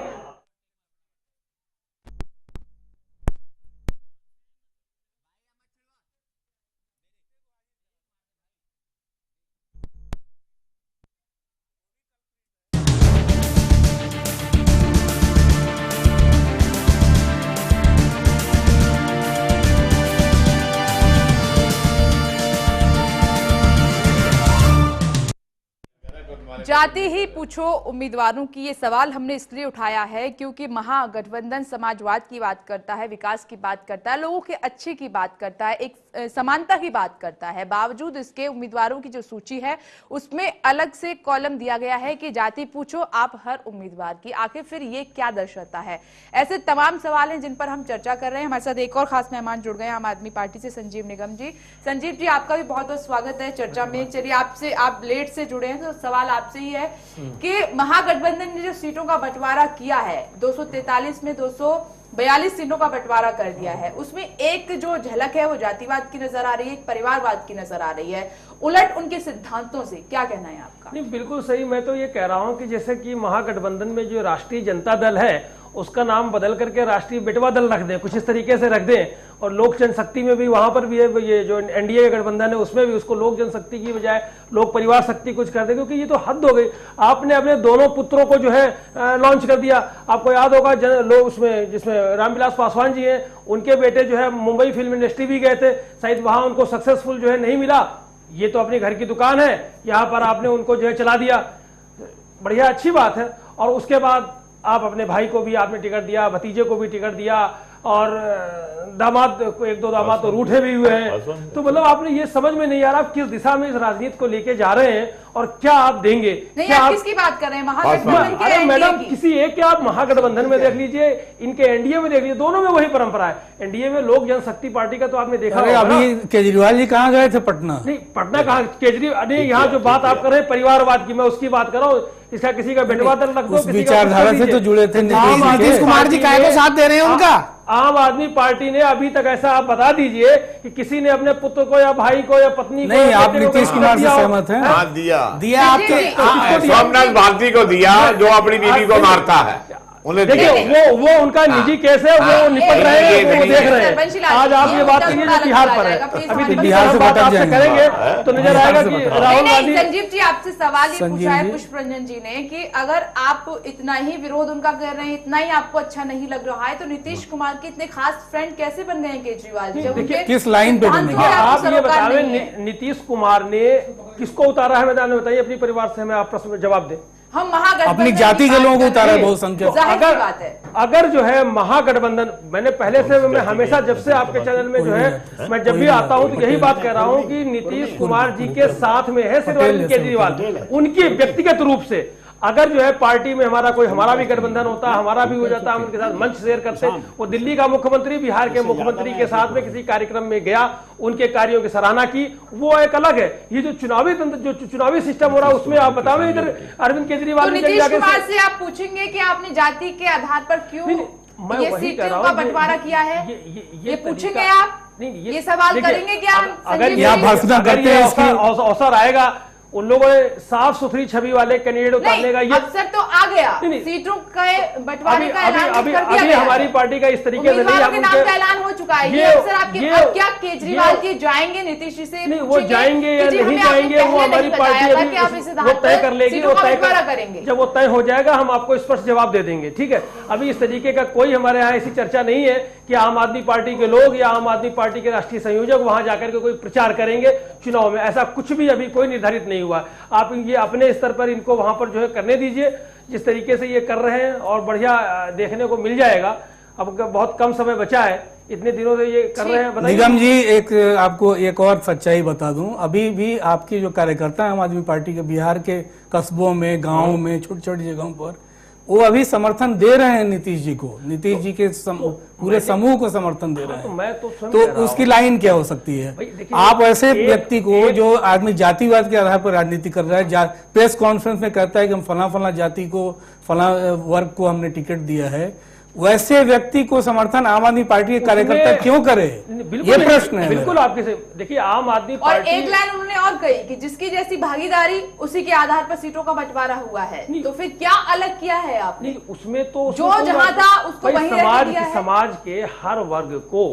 जाति ही पूछो उम्मीदवारों की, ये सवाल हमने इसलिए उठाया है क्योंकि महागठबंधन समाजवाद की बात करता है, विकास की बात करता है, लोगों के अच्छे की बात करता है, एक समानता की बात करता है। बावजूद इसके उम्मीदवारों की जो सूची है उसमें अलग से कॉलम दिया गया है कि जाति पूछो आप हर उम्मीदवार की। आखिर फिर ये क्या दर्शाता है? ऐसे तमाम सवाल हैं जिन पर हम चर्चा कर रहे हैं। हमारे साथ एक और खास मेहमान जुड़ गए आम आदमी पार्टी से, संजीव निगम जी। संजीव जी, आपका भी बहुत बहुत स्वागत है चर्चा में। चलिए, आपसे, आप लेट से जुड़े हैं तो सवाल आपसे ही है कि महागठबंधन ने जो सीटों का बंटवारा किया है, 243 में 242 सीटों का बंटवारा कर दिया है, उसमें एक जो झलक है वो जातिवाद की नजर आ रही है, एक परिवारवाद की नजर आ रही है, उलट उनके सिद्धांतों से। क्या कहना है आपका? नहीं, बिल्कुल सही। मैं तो ये कह रहा हूँ कि जैसे कि महागठबंधन में जो राष्ट्रीय जनता दल है उसका नाम बदल करके राष्ट्रीय बेटवा दल रख दें, कुछ इस तरीके से रख दें, और लोक जनशक्ति में भी वहां पर भी है, ये जो एनडीए गठबंधन है उसमें भी उसको लोक जनशक्ति की बजाय लोक परिवार शक्ति कुछ कर दे, क्योंकि ये तो हद हो गई। आपने अपने दोनों पुत्रों को जो है लॉन्च कर दिया। आपको याद होगा लोग उसमें, जिसमें रामविलास पासवान जी हैं, उनके बेटे जो है मुंबई फिल्म इंडस्ट्री भी गए थे, शायद वहां उनको सक्सेसफुल जो है नहीं मिला। ये तो अपने घर की दुकान है, यहाँ पर आपने उनको जो है चला दिया, बढ़िया, अच्छी बात है। और उसके बाद आप अपने भाई को भी आपने टिकट दिया, भतीजे को भी टिकट दिया, और दामाद को, एक दो दामाद तो रूठे भी हुए हैं। तो मतलब आपने ये समझ में नहीं आ रहा आप किस दिशा में इस राजनीति को लेके जा रहे हैं और क्या आप देंगे। नहीं, क्या आप किसकी बात कर रहे हैं? महागठबंधन के? अरे मैडम, किसी एक के आप महागठबंधन में देख लीजिए, इनके एनडीए में देख लीजिए, दोनों में वही परंपरा है। एनडीए में लोक जनशक्ति पार्टी का तो आपने देखा होगा। अभी केजरीवाल जी कहाँ गए थे? पटना? नहीं, पटना कहाँ? केजरीवाल नहीं, यहाँ जो बात आप कर रहे हैं परिवारवाद की, मैं उसकी बात कर रहा हूँ। इसका किसी का बेटवा दल रख दो, उस विचारधारा से तो जुड़े थे नीतीश कुमार जी, काय को साथ दे रहे हैं उनका? आम आदमी पार्टी ने अभी तक ऐसा आप बता दीजिए कि किसी ने अपने पुत्र को या भाई को या पत्नी को, नहीं, आप नीतीश कुमार से सहमत हैं? हाँ, दिया आपके सोमनाथ भारती को दिया, जो अपनी बीवी को मारता है। देखिए, वो उनका निजी केस है, वो निपट रहे हैं, वो देख रहे हैं। आज आप ये बात कीजिए जो बिहार पर है, अभी बिहार से बात आपसे करेंगे तो नजर आएगा कि राहुल गांधी। संजीव जी, आपसे सवाल ये पूछा है पुष्प रंजन जी ने कि अगर आप इतना ही विरोध उनका कर रहे हैं, इतना ही आपको अच्छा नहीं लग रहा है, तो नीतीश कुमार के इतने खास फ्रेंड कैसे बन गए केजरीवाल जी? देखिए, किस लाइन पे बन गए? आप ये बताएं, नीतीश कुमार ने किसको उतारा है मैदान में? बताइए अपनी परिवार से, हमें आप प्रश्न में जवाब दें। हम महागठबंधन अपनी जाति के लोगों को उतारा है बहुसंख्यक। अगर जो है महागठबंधन, मैंने पहले से, मैं हमेशा जब से आपके चैनल में जो है मैं जब भी आता हूं तो यही बात कह रहा हूं कि नीतीश कुमार जी के साथ में है सिर्फ अरविंद केजरीवाल, उनकी व्यक्तिगत रूप से। अगर जो है पार्टी में हमारा भी गठबंधन होता, हमारा भी हो जाता, हम उनके साथ मंच शेयर करते। वो दिल्ली का मुख्यमंत्री बिहार के मुख्यमंत्री के साथ में किसी कार्यक्रम में गया, उनके कार्यों की सराहना की, वो एक अलग है। ये जो चुनावी तंत्र, जो चुनावी सिस्टम हो रहा है, उसमें आप बताओ, इधर अरविंद केजरीवाल तो नीतीश कुमार से आप पूछेंगे कि आपने जाति के आधार पर क्यों ये सीटों का बंटवारा किया है? ये पूछेंगे आप? ये सवाल करेंगे क्या? अगर अवसर आएगा, उन लोगों ने साफ सुथरी छवि वाले कैंडिडेट उतारने का ये अवसर तो आ गया, नहीं, सीटों के बंटवारे का ऐलान अभी कर दिया गया हमारी है। पार्टी का इस तरीके से नहीं, उम्मीदवारों के नाम का ऐलान हो चुका है। ये अवसर आपके, अब क्या केजरीवाल जी जाएंगे नीतीश जी से? नहीं, वो जाएंगे या नहीं जाएंगे वो हमारी पार्टी अभी वो तय कर लेगी, वो तय करेंगे। जब वो तय हो जाएगा हम आपको स्पष्ट जवाब दे देंगे, ठीक है। अभी इस तरीके का कोई हमारे यहाँ ऐसी चर्चा नहीं है कि आम आदमी पार्टी के लोग या आम आदमी पार्टी के राष्ट्रीय संयोजक वहां जाकर के कोई प्रचार करेंगे चुनाव में, ऐसा कुछ भी अभी कोई निर्धारित नहीं हुआ। आप ये अपने स्तर पर इनको वहां पर जो है करने दीजिए, जिस तरीके से ये कर रहे हैं, और बढ़िया देखने को मिल जाएगा। अब बहुत कम समय बचा है, इतने दिनों से ये कर रहे हैं। बताइए निगम जी, एक आपको एक और सच्चाई बता दूं, अभी भी आपकी जो कार्यकर्ता है आम आदमी पार्टी के बिहार के कस्बों में, गांवों में, छोटी छोटी जगहों पर, वो अभी समर्थन दे रहे हैं नीतीश जी को, नीतीश जी के पूरे समूह को समर्थन दे रहे हैं। मैं तो स्वयं तो उसकी लाइन क्या हो सकती है? आप ऐसे व्यक्ति को जो आदमी जातिवाद के आधार पर राजनीति कर रहा है, प्रेस कॉन्फ्रेंस में कहता है कि हम फला जाति को, फला वर्ग को हमने टिकट दिया है, वैसे व्यक्ति को समर्थन आम आदमी पार्टी के कार्यकर्ता क्यों करे? ये प्रश्न है। बिल्कुल आपके से देखिए, आम आदमी पार्टी, और एक लाइन उन्होंने और कही कि जिसकी जैसी भागीदारी उसी के आधार पर सीटों का बंटवारा हुआ है। तो फिर क्या अलग किया है आपने? नहीं, उसमें तो जो जहां था उसको वहीं रख दिया है। समाज के हर वर्ग को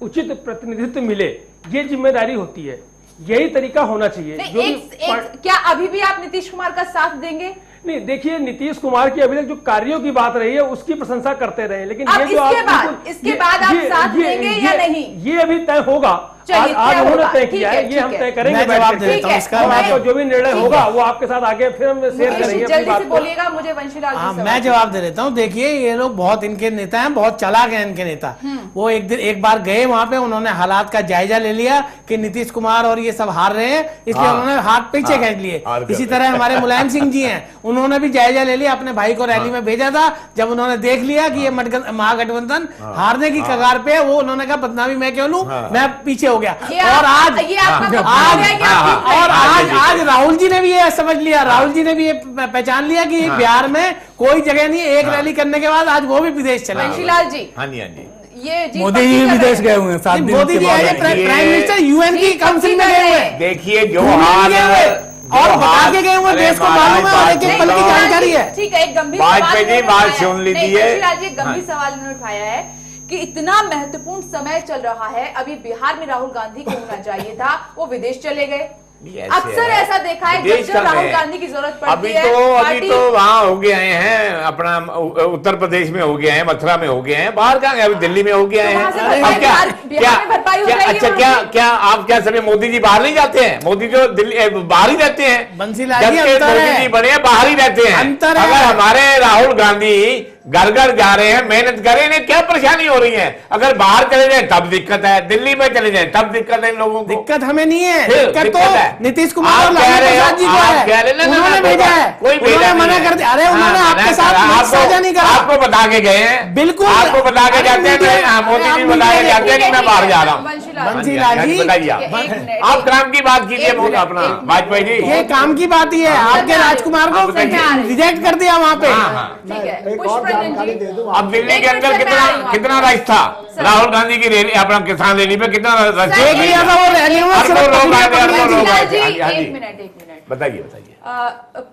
उचित प्रतिनिधित्व मिले, ये जिम्मेदारी होती है, यही तरीका होना चाहिए। क्या अभी भी आप नीतीश कुमार का साथ देंगे? नहीं, देखिए, नीतीश कुमार की अभी तक जो कार्यों की बात रही है उसकी प्रशंसा करते रहे, लेकिन ये जो इसके बाद आप साथ देंगे या नहीं, ये अभी तय होगा। आज उन्होंने तय किया है, ये हम तय करेंगे। जवाब दे देता हूं इसका। आपको जो भी निर्णय होगा वो आपके साथ आगे फिर हम शेयर करेंगे। जल्दी से बोलिएगा, मुझे वंशीलाल जी मैं जवाब दे देता हूँ। देखिए, ये लोग बहुत, इनके नेता हैं, बहुत चालाक हैं इनके नेता। वो एक बार गए वहां पे, उन्होंने हालात का जायजा ले लिया कि नीतीश कुमार और ये सब हार रहे हैं, इसलिए उन्होंने हाथ पीछे खींच लिए। इसी तरह हमारे मुलायम सिंह जी हैं, उन्होंने भी जायजा ले लिया, अपने भाई को रैली में भेजा था। जब उन्होंने देख लिया कि ये महागठबंधन हारने की कगार पे है, वो उन्होंने कहा बदनामी मैं क्यों लूं, मैं पीछे हो गया। और आज राहुल जी ने भी ये समझ लिया, राहुल जी ने भी ये पहचान लिया कि बिहार में कोई जगह नहीं। एक रैली करने के बाद आज वो भी विदेश चले। वंशीलाल जी, हाँ जी, हाँ जी, ये मोदी जी विदेश गए हुए हैं, 7 दिन Modi ji prime minister UN की काउंसिल में गए हुए हैं। देखिए जो और बता के गए हुए, देश को मालूम है, और एक पल की जानकारी है। ठीक है, एक गंभीर वाजपेयी जी बात सुन लीजिए। गंभीर सवाल उन्होंने उठाया है कि इतना महत्वपूर्ण समय चल रहा है, अभी बिहार में राहुल गांधी को होना चाहिए था, वो विदेश चले गए। अक्सर ऐसा देखा है जब राहुल गांधी की जरूरत पड़ती है। अभी तो वहाँ हो गए हैं, अपना उत्तर प्रदेश में हो गए हैं, मथुरा में हो गए हैं, बाहर कहाँ गए? अभी दिल्ली में हो गए हैं। क्या आप क्या समय मोदी जी बाहर नहीं जाते हैं? मोदी जो दिल्ली बाहर ही रहते हैं। मोदी जी बने बाहर ही रहते हैं। अगर हमारे राहुल गांधी घर घर जा रहे हैं, मेहनत कर रहे हैं, इन्हें क्या परेशानी हो रही है? अगर बाहर चले जाए तब दिक्कत है, दिल्ली में चले जाए तब दिक्कत है इन लोगों को। दिक्कत हमें नहीं है, दिक्कत तो नीतीश कुमार और लालू प्रसाद जी को है। उन्होंने भेजा है, कोई उन्होंने मना कर दिया। अरे उन्होंने आपके साथ साझा नहीं करा, आपको बता के गए हैं। बिल्कुल आपको बता के जाते हैं, मोदी जी बता के जाते हैं कि मैं बाहर जा रहा हूँ। वंशीलाल जी बताइए, आप काम की बात कीजिए अपना वाजपेयी जी। ये काम की बात ही है, आपके राजकुमार को रिजेक्ट कर दिया वहां पे। अब दिल्ली के अंदर कितना रश था राहुल गांधी की रैली, अपना किसान रैली पे कितना रश देख लिया था वो रैली में। एक मिनट बताइए।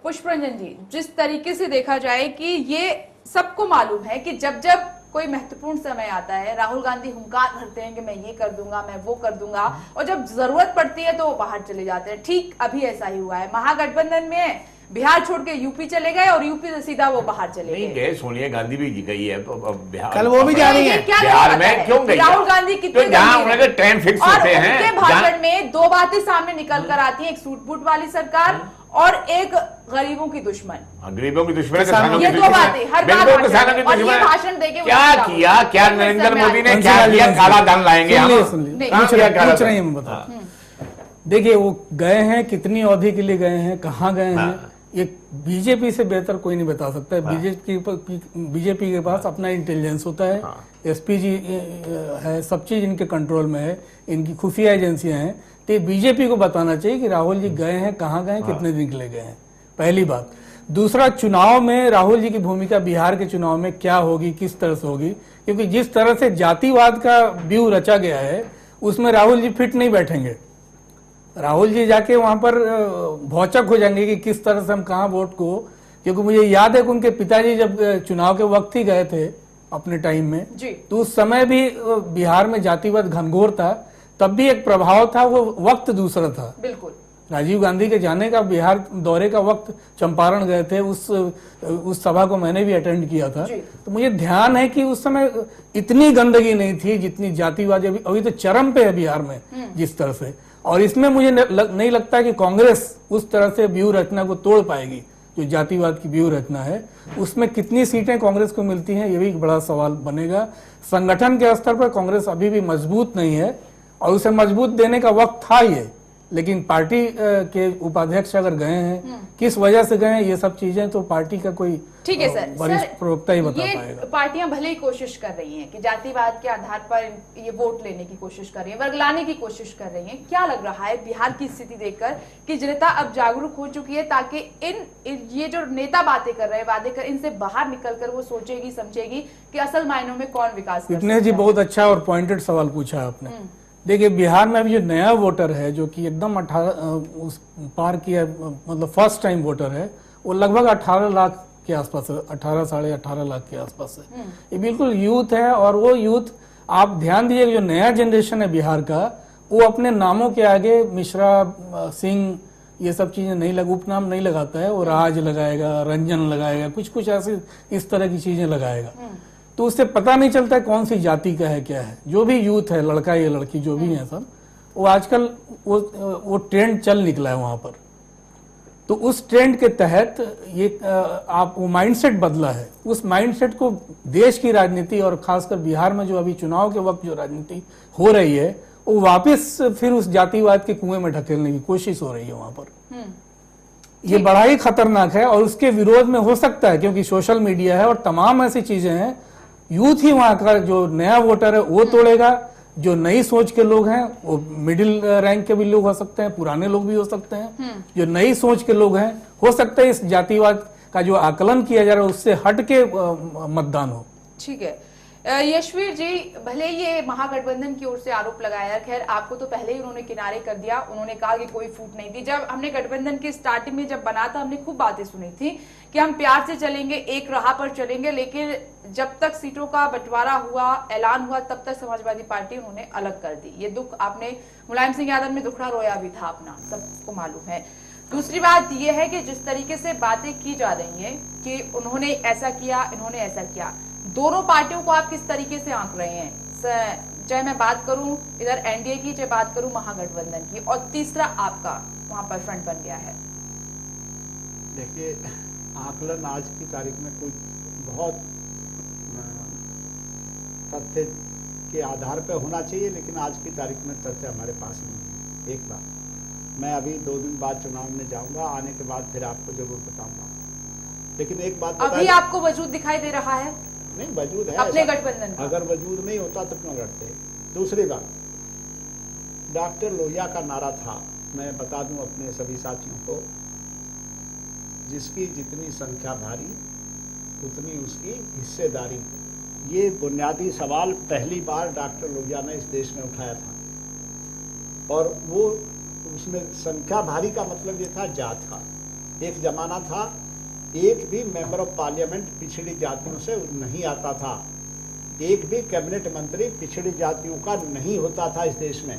पुष्परंजन जी, जिस तरीके से देखा जाए कि ये सबको मालूम है कि जब जब कोई महत्वपूर्ण समय आता है, राहुल गांधी हुंकार भरते हैं कि मैं ये कर दूंगा, मैं वो कर दूंगा, और जब जरूरत पड़ती है तो वो बाहर चले जाते हैं। ठीक अभी ऐसा ही हुआ है, महागठबंधन में बिहार छोड़ के यूपी चले गए और यूपी से सीधा वो बाहर चले गए। सोनिया गांधी भी गई है बिहार, कल वो भी जा रही है बिहार में। क्यों गई? राहुल गांधी कितने जहाँ उनके ट्रेन फिक्स होते हैं, उनके भाषण में दो बातें सामने निकल कर आती हैं, एक सूट बूट वाली सरकार और एक गरीबों की दुश्मन। गरीबों की दुश्मन, ये दो बातें हर बार किसानों की दुश्मन। भाषण देके क्या किया? क्या नरेंद्र मोदी ने क्या किया? काला धन लाएंगे हम। देखिए, वो गए हैं, कितनी अवधि के लिए गए हैं, कहाँ गए हैं, ये बीजेपी से बेहतर कोई नहीं बता सकता है। बीजेपी के पास अपना इंटेलिजेंस होता है, एसपीजी है, सब चीज इनके कंट्रोल में है, इनकी खुफिया एजेंसियां हैं। तो बीजेपी को बताना चाहिए कि राहुल जी गए हैं, कहाँ गए, कितने दिन के लिए गए हैं, पहली बात। दूसरा, चुनाव में राहुल जी की भूमिका बिहार के चुनाव में क्या होगी, किस तरह से होगी, क्योंकि जिस तरह से जातिवाद का व्यू रचा गया है उसमें राहुल जी फिट नहीं बैठेंगे। राहुल जी जाके वहां पर भौचक हो जाएंगे कि किस तरह से हम कहाँ वोट को, क्योंकि मुझे याद है कि उनके पिताजी जब चुनाव के वक्त ही गए थे अपने टाइम में जी। तो उस समय भी बिहार में जातिवाद घनघोर था, तब भी एक प्रभाव था, वो वक्त दूसरा था। बिल्कुल। राजीव गांधी के जाने का बिहार दौरे का वक्त चंपारण गए थे, उस सभा को मैंने भी अटेंड किया था। तो मुझे ध्यान है कि उस समय इतनी गंदगी नहीं थी जितनी जातिवाद अभी तो चरम पे है बिहार में जिस तरह से। और इसमें मुझे नहीं लगता कि कांग्रेस उस तरह से व्यूह रचना को तोड़ पाएगी, जो जातिवाद की व्यूह रचना है। उसमें कितनी सीटें कांग्रेस को मिलती हैं ये भी एक बड़ा सवाल बनेगा। संगठन के स्तर पर कांग्रेस अभी भी मजबूत नहीं है और उसे मजबूत देने का वक्त था ये, लेकिन पार्टी के उपाध्यक्ष अगर गए हैं, किस वजह से गए हैं, ये सब चीजें तो पार्टी का कोई ठीक है सर, वरिष्ठ प्रवक्ता ही बता ये पाएगा। पार्टियां भले ही कोशिश कर रही हैं कि जातिवाद के आधार पर ये वोट लेने की कोशिश कर रही हैं, वर्गलाने की कोशिश कर रही हैं। क्या लग रहा है बिहार की स्थिति देखकर कि जनता अब जागरूक हो चुकी है, ताकि ये जो नेता बातें कर रहे हैं, वादे कर, इनसे बाहर निकलकर वो सोचेगी समझेगी कि असल मायनों में कौन विकास कर सकता है? जी बहुत अच्छा और पॉइंटेड सवाल पूछा आपने। देखिए बिहार में अभी जो नया वोटर है जो कि एकदम 18 पार किया, मतलब फर्स्ट टाइम वोटर है, वो लगभग 18 लाख के आसपास है, 18 साढ़े 18 लाख के आसपास है। ये बिल्कुल यूथ है और वो यूथ, आप ध्यान दीजिए, जो नया जनरेशन है बिहार का, वो अपने नामों के आगे मिश्रा, सिंह, ये सब चीजें नहीं उपनाम नहीं लगाता है, वो राज लगाएगा, रंजन लगाएगा, कुछ ऐसी इस तरह की चीजें लगाएगा। तो उससे पता नहीं चलता है कौन सी जाति का है क्या है। जो भी यूथ है, लड़का या लड़की जो भी है सब, वो आजकल वो ट्रेंड चल निकला है वहां पर। तो उस ट्रेंड के तहत ये आप वो माइंडसेट बदला है। उस माइंडसेट को देश की राजनीति और खासकर बिहार में जो अभी चुनाव के वक्त जो राजनीति हो रही है, वो वापस फिर उस जातिवाद के कुएं में ढकेलने की कोशिश हो रही है वहां पर। ये बड़ा ही खतरनाक है और उसके विरोध में हो सकता है, क्योंकि सोशल मीडिया है और तमाम ऐसी चीजें हैं, यूथ ही वहां का जो नया वोटर है वो तोड़ेगा। जो नई सोच के लोग हैं, वो मिडिल रैंक के भी लोग हो सकते हैं, पुराने लोग भी हो सकते हैं। जो नई सोच के लोग हैं, हो सकता है इस जातिवाद का जो आकलन किया जा रहा है उससे हट के मतदान हो। ठीक है यशवीर जी, भले ये महागठबंधन की ओर से आरोप लगाया, खैर आपको तो पहले ही उन्होंने किनारे कर दिया। उन्होंने कहा कि कोई फूट नहीं थी। जब हमने गठबंधन की स्टार्टिंग में जब बना था, हमने खूब बातें सुनी थी कि हम प्यार से चलेंगे, एक राह पर चलेंगे, लेकिन जब तक सीटों का बंटवारा हुआ, ऐलान हुआ, तब तक समाजवादी पार्टी उन्होंने अलग कर दी। ये दुख आपने, मुलायम सिंह यादव ने दुखड़ा रोया भी था अपना, सबको मालूम है। दूसरी बात यह है कि जिस तरीके से बातें की जा रही हैं कि उन्होंने ऐसा किया, इन्होंने ऐसा किया, दोनों पार्टियों को आप किस तरीके से आंक रहे हैं? चाहे मैं बात करूं इधर एनडीए की, चाहे बात करूं महागठबंधन की, और तीसरा आपका वहां पर फ्रंट बन गया है। देखिए, आकलन आज की तारीख में कोई बहुत तथ्य के आधार पर होना चाहिए, लेकिन आज की तारीख में तथ्य हमारे पास नहीं है। एक बात, मैं अभी 2 दिन बाद चुनाव में जाऊंगा, आने के बाद फिर आपको जरूर बताऊंगा। लेकिन एक बात, अभी आपको वजूद दिखाई दे रहा है? नहीं, वजूद है अपने गठबंधन। अगर वजूद नहीं होता तो क्यों लड़ते? दूसरी बात, डॉक्टर लोहिया का नारा था, मैं बता दूं अपने सभी साथियों को, जिसकी जितनी संख्या भारी उतनी उसकी हिस्सेदारी। ये बुनियादी सवाल पहली बार डॉक्टर लोहिया ने इस देश में उठाया था, और वो उसमें संख्या भारी का मतलब ये था जात का। एक जमाना था एक भी मेंबर ऑफ पार्लियामेंट पिछड़ी जातियों से नहीं आता था, एक भी कैबिनेट मंत्री पिछड़ी जातियों का नहीं होता था इस देश में।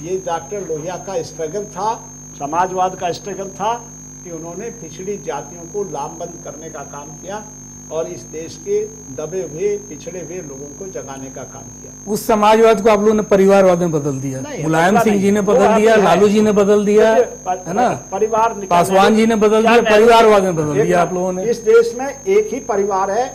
ये डॉक्टर लोहिया का स्ट्रगल था, समाजवाद का स्ट्रगल था कि उन्होंने पिछड़ी जातियों को लामबंद करने का काम किया और इस देश के दबे हुए पिछड़े हुए लोगों को जगाने का काम किया। उस समाजवाद को आप लोगों ने परिवारवाद में बदल दिया। मुलायम सिंह जी ने बदल दिया, लालू जी ने बदल दिया, है ना, परिवार, पासवान जी ने बदल दिया, परिवारवाद में बदल दिया आप लोगों ने। इस देश में एक ही परिवार है,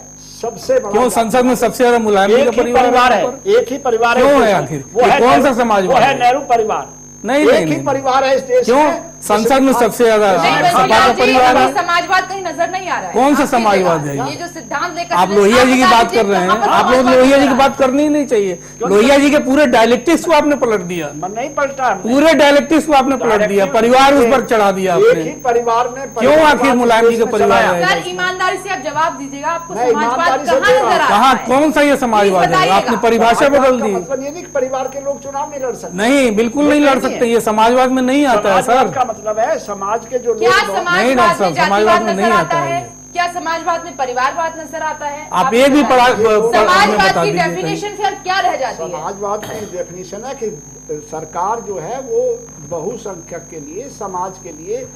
सबसे बड़ा। क्यों संसद में सबसे ज्यादा मुलायम जी का परिवार है? एक ही परिवार है। क्यों है आखिर? कौन सा समाजवाद? वो है नेहरू परिवार। नहीं, एक ही परिवार है इस देश में, संसद में सबसे ज्यादा सपा का परिवार है। समाजवाद कहीं नजर नहीं आ रहा है। कौन सा समाजवाद है ये जो सिद्धांत लेकर आप लोहिया जी की बात कर रहे हैं? आप लोग लोहिया जी की बात करनी ही नहीं चाहिए। लोहिया जी के पूरे डायलेक्टिक्स को आपने पलट दिया, नहीं पलटा, पूरे डायलेक्टिक्स को आपने पलट दिया, परिवार उस पर चढ़ा दिया आपने। परिवार में क्यों आखिर मुलायम जी का परिवार है? सर ईमानदारी से आप जवाब दीजिएगा, आपको समाजवाद कहाँ नजर आ रहा कहाँ, है? कौन सा ये समाजवाद है? आपने परिभाषा बदल दी। मतलब ये नहीं कि परिवार के लोग चुनाव नहीं लड़ सकते। नहीं, बिल्कुल नहीं लड़ सकते, ये समाजवाद में नहीं आता है सर। का मतलब है समाज के जो क्या नहीं डॉक्टर साहब, समाजवाद में नहीं आता है। क्या समाजवाद में परिवारवाद नजर आता है? आप ये भी समाजवाद की डेफिनेशन फिर क्या रह जाती है? समाजवाद की डेफिनेशन है कि सरकार जो है वो बहुसंख्यक के लिए, समाज के लिए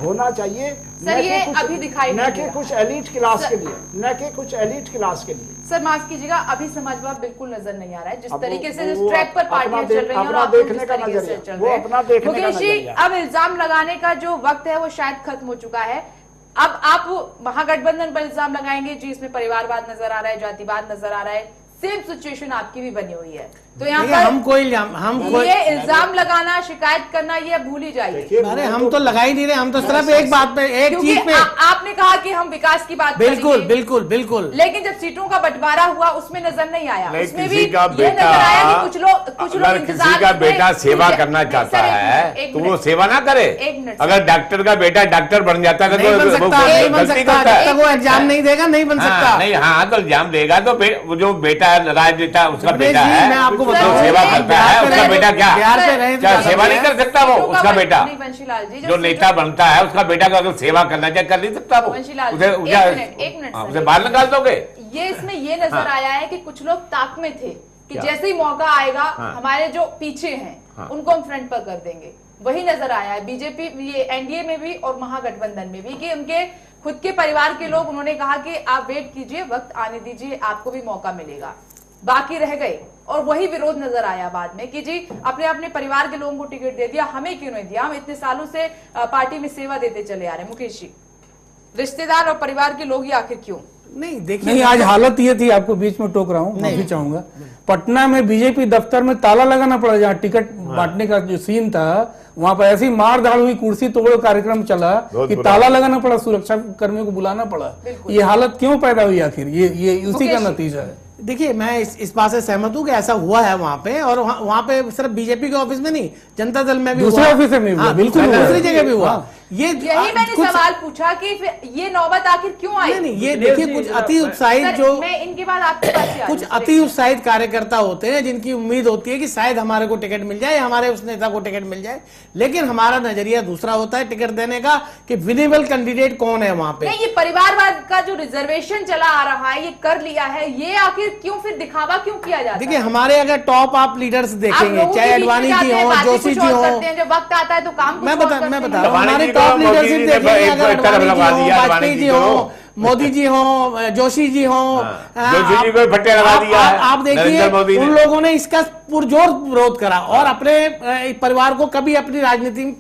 होना चाहिए, सर ये अभी दिखाई न कि कुछ एलीट क्लास के लिए, न कि कुछ एलीट क्लास के लिए। सर माफ कीजिएगा, अभी समाजवाद बिल्कुल नजर नहीं आ रहा है। जिस तरीके से जिस ट्रैक पर पार्टियां चल रही हैं और आप जिस तरीके से चल रहे हैं, मुकेश जी अब इल्जाम लगाने का जो वक्त है वो शायद खत्म हो चुका है। अब आप महागठबंधन पर इल्जाम लगाएंगे जी इसमें परिवारवाद नजर आ रहा है, जातिवाद नजर आ रहा है, सेम सिचुएशन आपकी भी बनी हुई है। तो यहाँ पर ये इल्जाम लगाना, शिकायत करना ये भूल ही जाइए। अरे हम तो लगा ही नहीं रहे, हम तो सिर्फ एक बात पे, एक चीज पे। आपने कहा कि हम विकास की बात बिल्कुल बिल्कुल बिल्कुल, लेकिन जब सीटों का बंटवारा हुआ उसमें नजर नहीं आया। उसमें भी ये नजर आया कि कुछ लोग किसी का बेटा सेवा करना चाहता है तो वो सेवा ना करे। अगर डॉक्टर का बेटा डॉक्टर बन जाता है तो गलती करता है, वो एग्जाम नहीं देगा, नहीं बन सकता। नहीं, हाँ तो एग्जाम देगा तो जो बेटा राजनेता उसका बेटा है, मैं आपको जो सेवा करता है उसका बेटा क्या सेवा नहीं कर सकता? वो उसका बेटा जो नेता बनता है उसका बेटा को अगर सेवा करना चाहे कर नहीं सकता वो, उसे बाहर निकाल दोगे। ये इसमें ये नजर आया है कि कुछ लोग ताक में थे कि जैसे ही मौका आएगा हमारे जो पीछे हैं उनको हम फ्रंट पर कर देंगे। वही नजर आया है बीजेपी, ये एनडीए में भी और महागठबंधन में भी, कि उनके खुद के परिवार के लोग, उन्होंने कहा कि आप वेट कीजिए, वक्त आने दीजिए, आपको भी मौका मिलेगा, बाकी रह गए। और वही विरोध नजर आया बाद में कि जी अपने अपने परिवार के लोगों को टिकट दे दिया, हमें क्यों नहीं दिया, हम इतने सालों से पार्टी में सेवा देते चले आ रहे हैं। मुकेश जी, रिश्तेदार और परिवार के लोग ही आखिर क्यों? नहीं देखिए, नहीं आज हालत ये थी, आपको बीच में टोक रहा हूँ, माफी चाहूंगा। पटना में बीजेपी दफ्तर में ताला लगाना पड़ा, जहाँ टिकट बांटने का जो सीन था वहां पर ऐसी मार धाड़ हुई, कुर्सी तोड़ो कार्यक्रम चला कि ताला लगाना पड़ा, सुरक्षा कर्मियों को बुलाना पड़ा। ये हालत क्यों पैदा हुई आखिर? ये उसी का नतीजा है। देखिए मैं इस बात से सहमत हूँ कि ऐसा हुआ है वहां पे, और वहां पे सिर्फ बीजेपी के ऑफिस में नहीं, जनता दल में भी दूसरे ऑफिस में भी, बिल्कुल दूसरी जगह भी हुआ। यही मैंने सवाल पूछा कि फिर ये नौबत आखिर क्यों आई? नहीं, ये देखिए कुछ अति उत्साहित जो मैं इनकी बात आपके पास से कुछ अति उत्साहित कार्यकर्ता होते हैं जिनकी उम्मीद होती है कि शायद हमारे को टिकट मिल जाए, हमारे उस नेता को टिकट मिल जाए, लेकिन हमारा नजरिया दूसरा होता है टिकट देने का कि विनेबल कैंडिडेट कौन है वहां पे। ये परिवारवाद का जो रिजर्वेशन चला आ रहा है, ये कर लिया है, ये आखिर क्यों फिर दिखावा क्यों किया जाता है? देखिए हमारे अगर टॉप आप लीडर्स देखेंगे, चाहे अडवाणी जी हो, जोशी जी हो, जब वक्त आता है तो काम मैं बता हमारे टॉप लीडरशिप देखेंगे, अगर अडवाणी जी हो, वाजपेयी जी हो, मोदी जी हो, जोशी जी हो, जोशी जी को फट्टे लगा दिया है। आप देखिए उन लोगों ने इसका पुरजोर विरोध करा और अपने परिवार को कभी अपनी राजनीति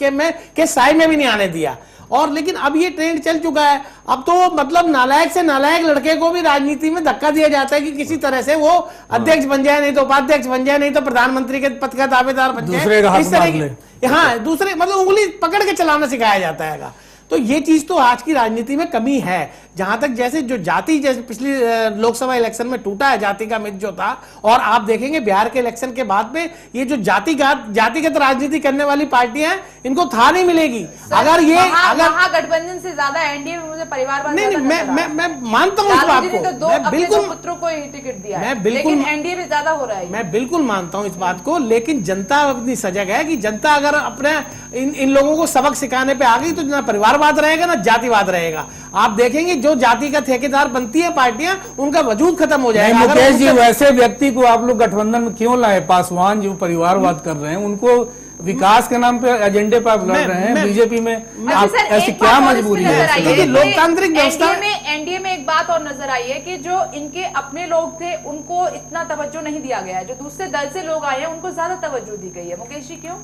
के साय में भी नहीं आने दिया। और लेकिन अब ये ट्रेंड चल चुका है, अब तो मतलब नालायक से नालायक लड़के को भी राजनीति में धक्का दिया जाता है कि किसी तरह से वो अध्यक्ष बन जाए, नहीं तो उपाध्यक्ष बन जाए, नहीं तो प्रधानमंत्री के पद का दावेदार बन जाए। इस तरह की हाँ दूसरे मतलब उंगली पकड़ के चलाना सिखाया जाता है। तो ये चीज तो आज की राजनीति में कमी है। जहां तक जैसे जो जाति, जैसे पिछली लोकसभा इलेक्शन में टूटा है जाति का मिथ जो था, और आप देखेंगे बिहार के इलेक्शन के बाद में ये जो जातिगत राजनीति करने वाली पार्टियां हैं, इनको था नहीं मिलेगी। अगर ये महागठबंधन से ज्यादा एनडीए में मुझे परिवारवाद नहीं, मैं मानता हूँ इस बात को, मैं बिल्कुल पुत्रों को ही टिकट दिया, मैं बिल्कुल एनडीए में ज्यादा हो रहा है, मैं बिल्कुल मानता हूँ इस बात को। लेकिन जनता अपनी सजग है कि जनता अगर अपने इन लोगों को सबक सिखाने पे आ गई तो ना परिवारवाद रहेगा ना जातिवाद रहेगा। आप देखेंगे जो जाति का ठेकेदार बनती है पार्टियां, उनका वजूद खत्म हो जाएगा। मुकेश जी, वैसे व्यक्ति को आप लोग गठबंधन में क्यों लाए? पासवान जो परिवारवाद कर रहे हैं, उनको विकास के नाम पे एजेंडे पर आप लड़ रहे हैं बीजेपी में, आप ऐसी क्या मजबूरी है? देखिए लोकतांत्रिक व्यवस्था में एनडीए में एक बात और नजर आई है कि जो इनके अपने लोग थे उनको इतना तवज्जो नहीं दिया गया है, जो दूसरे दल से लोग आए हैं उनको ज्यादा तवज्जो दी गई है। मुकेश जी क्यों?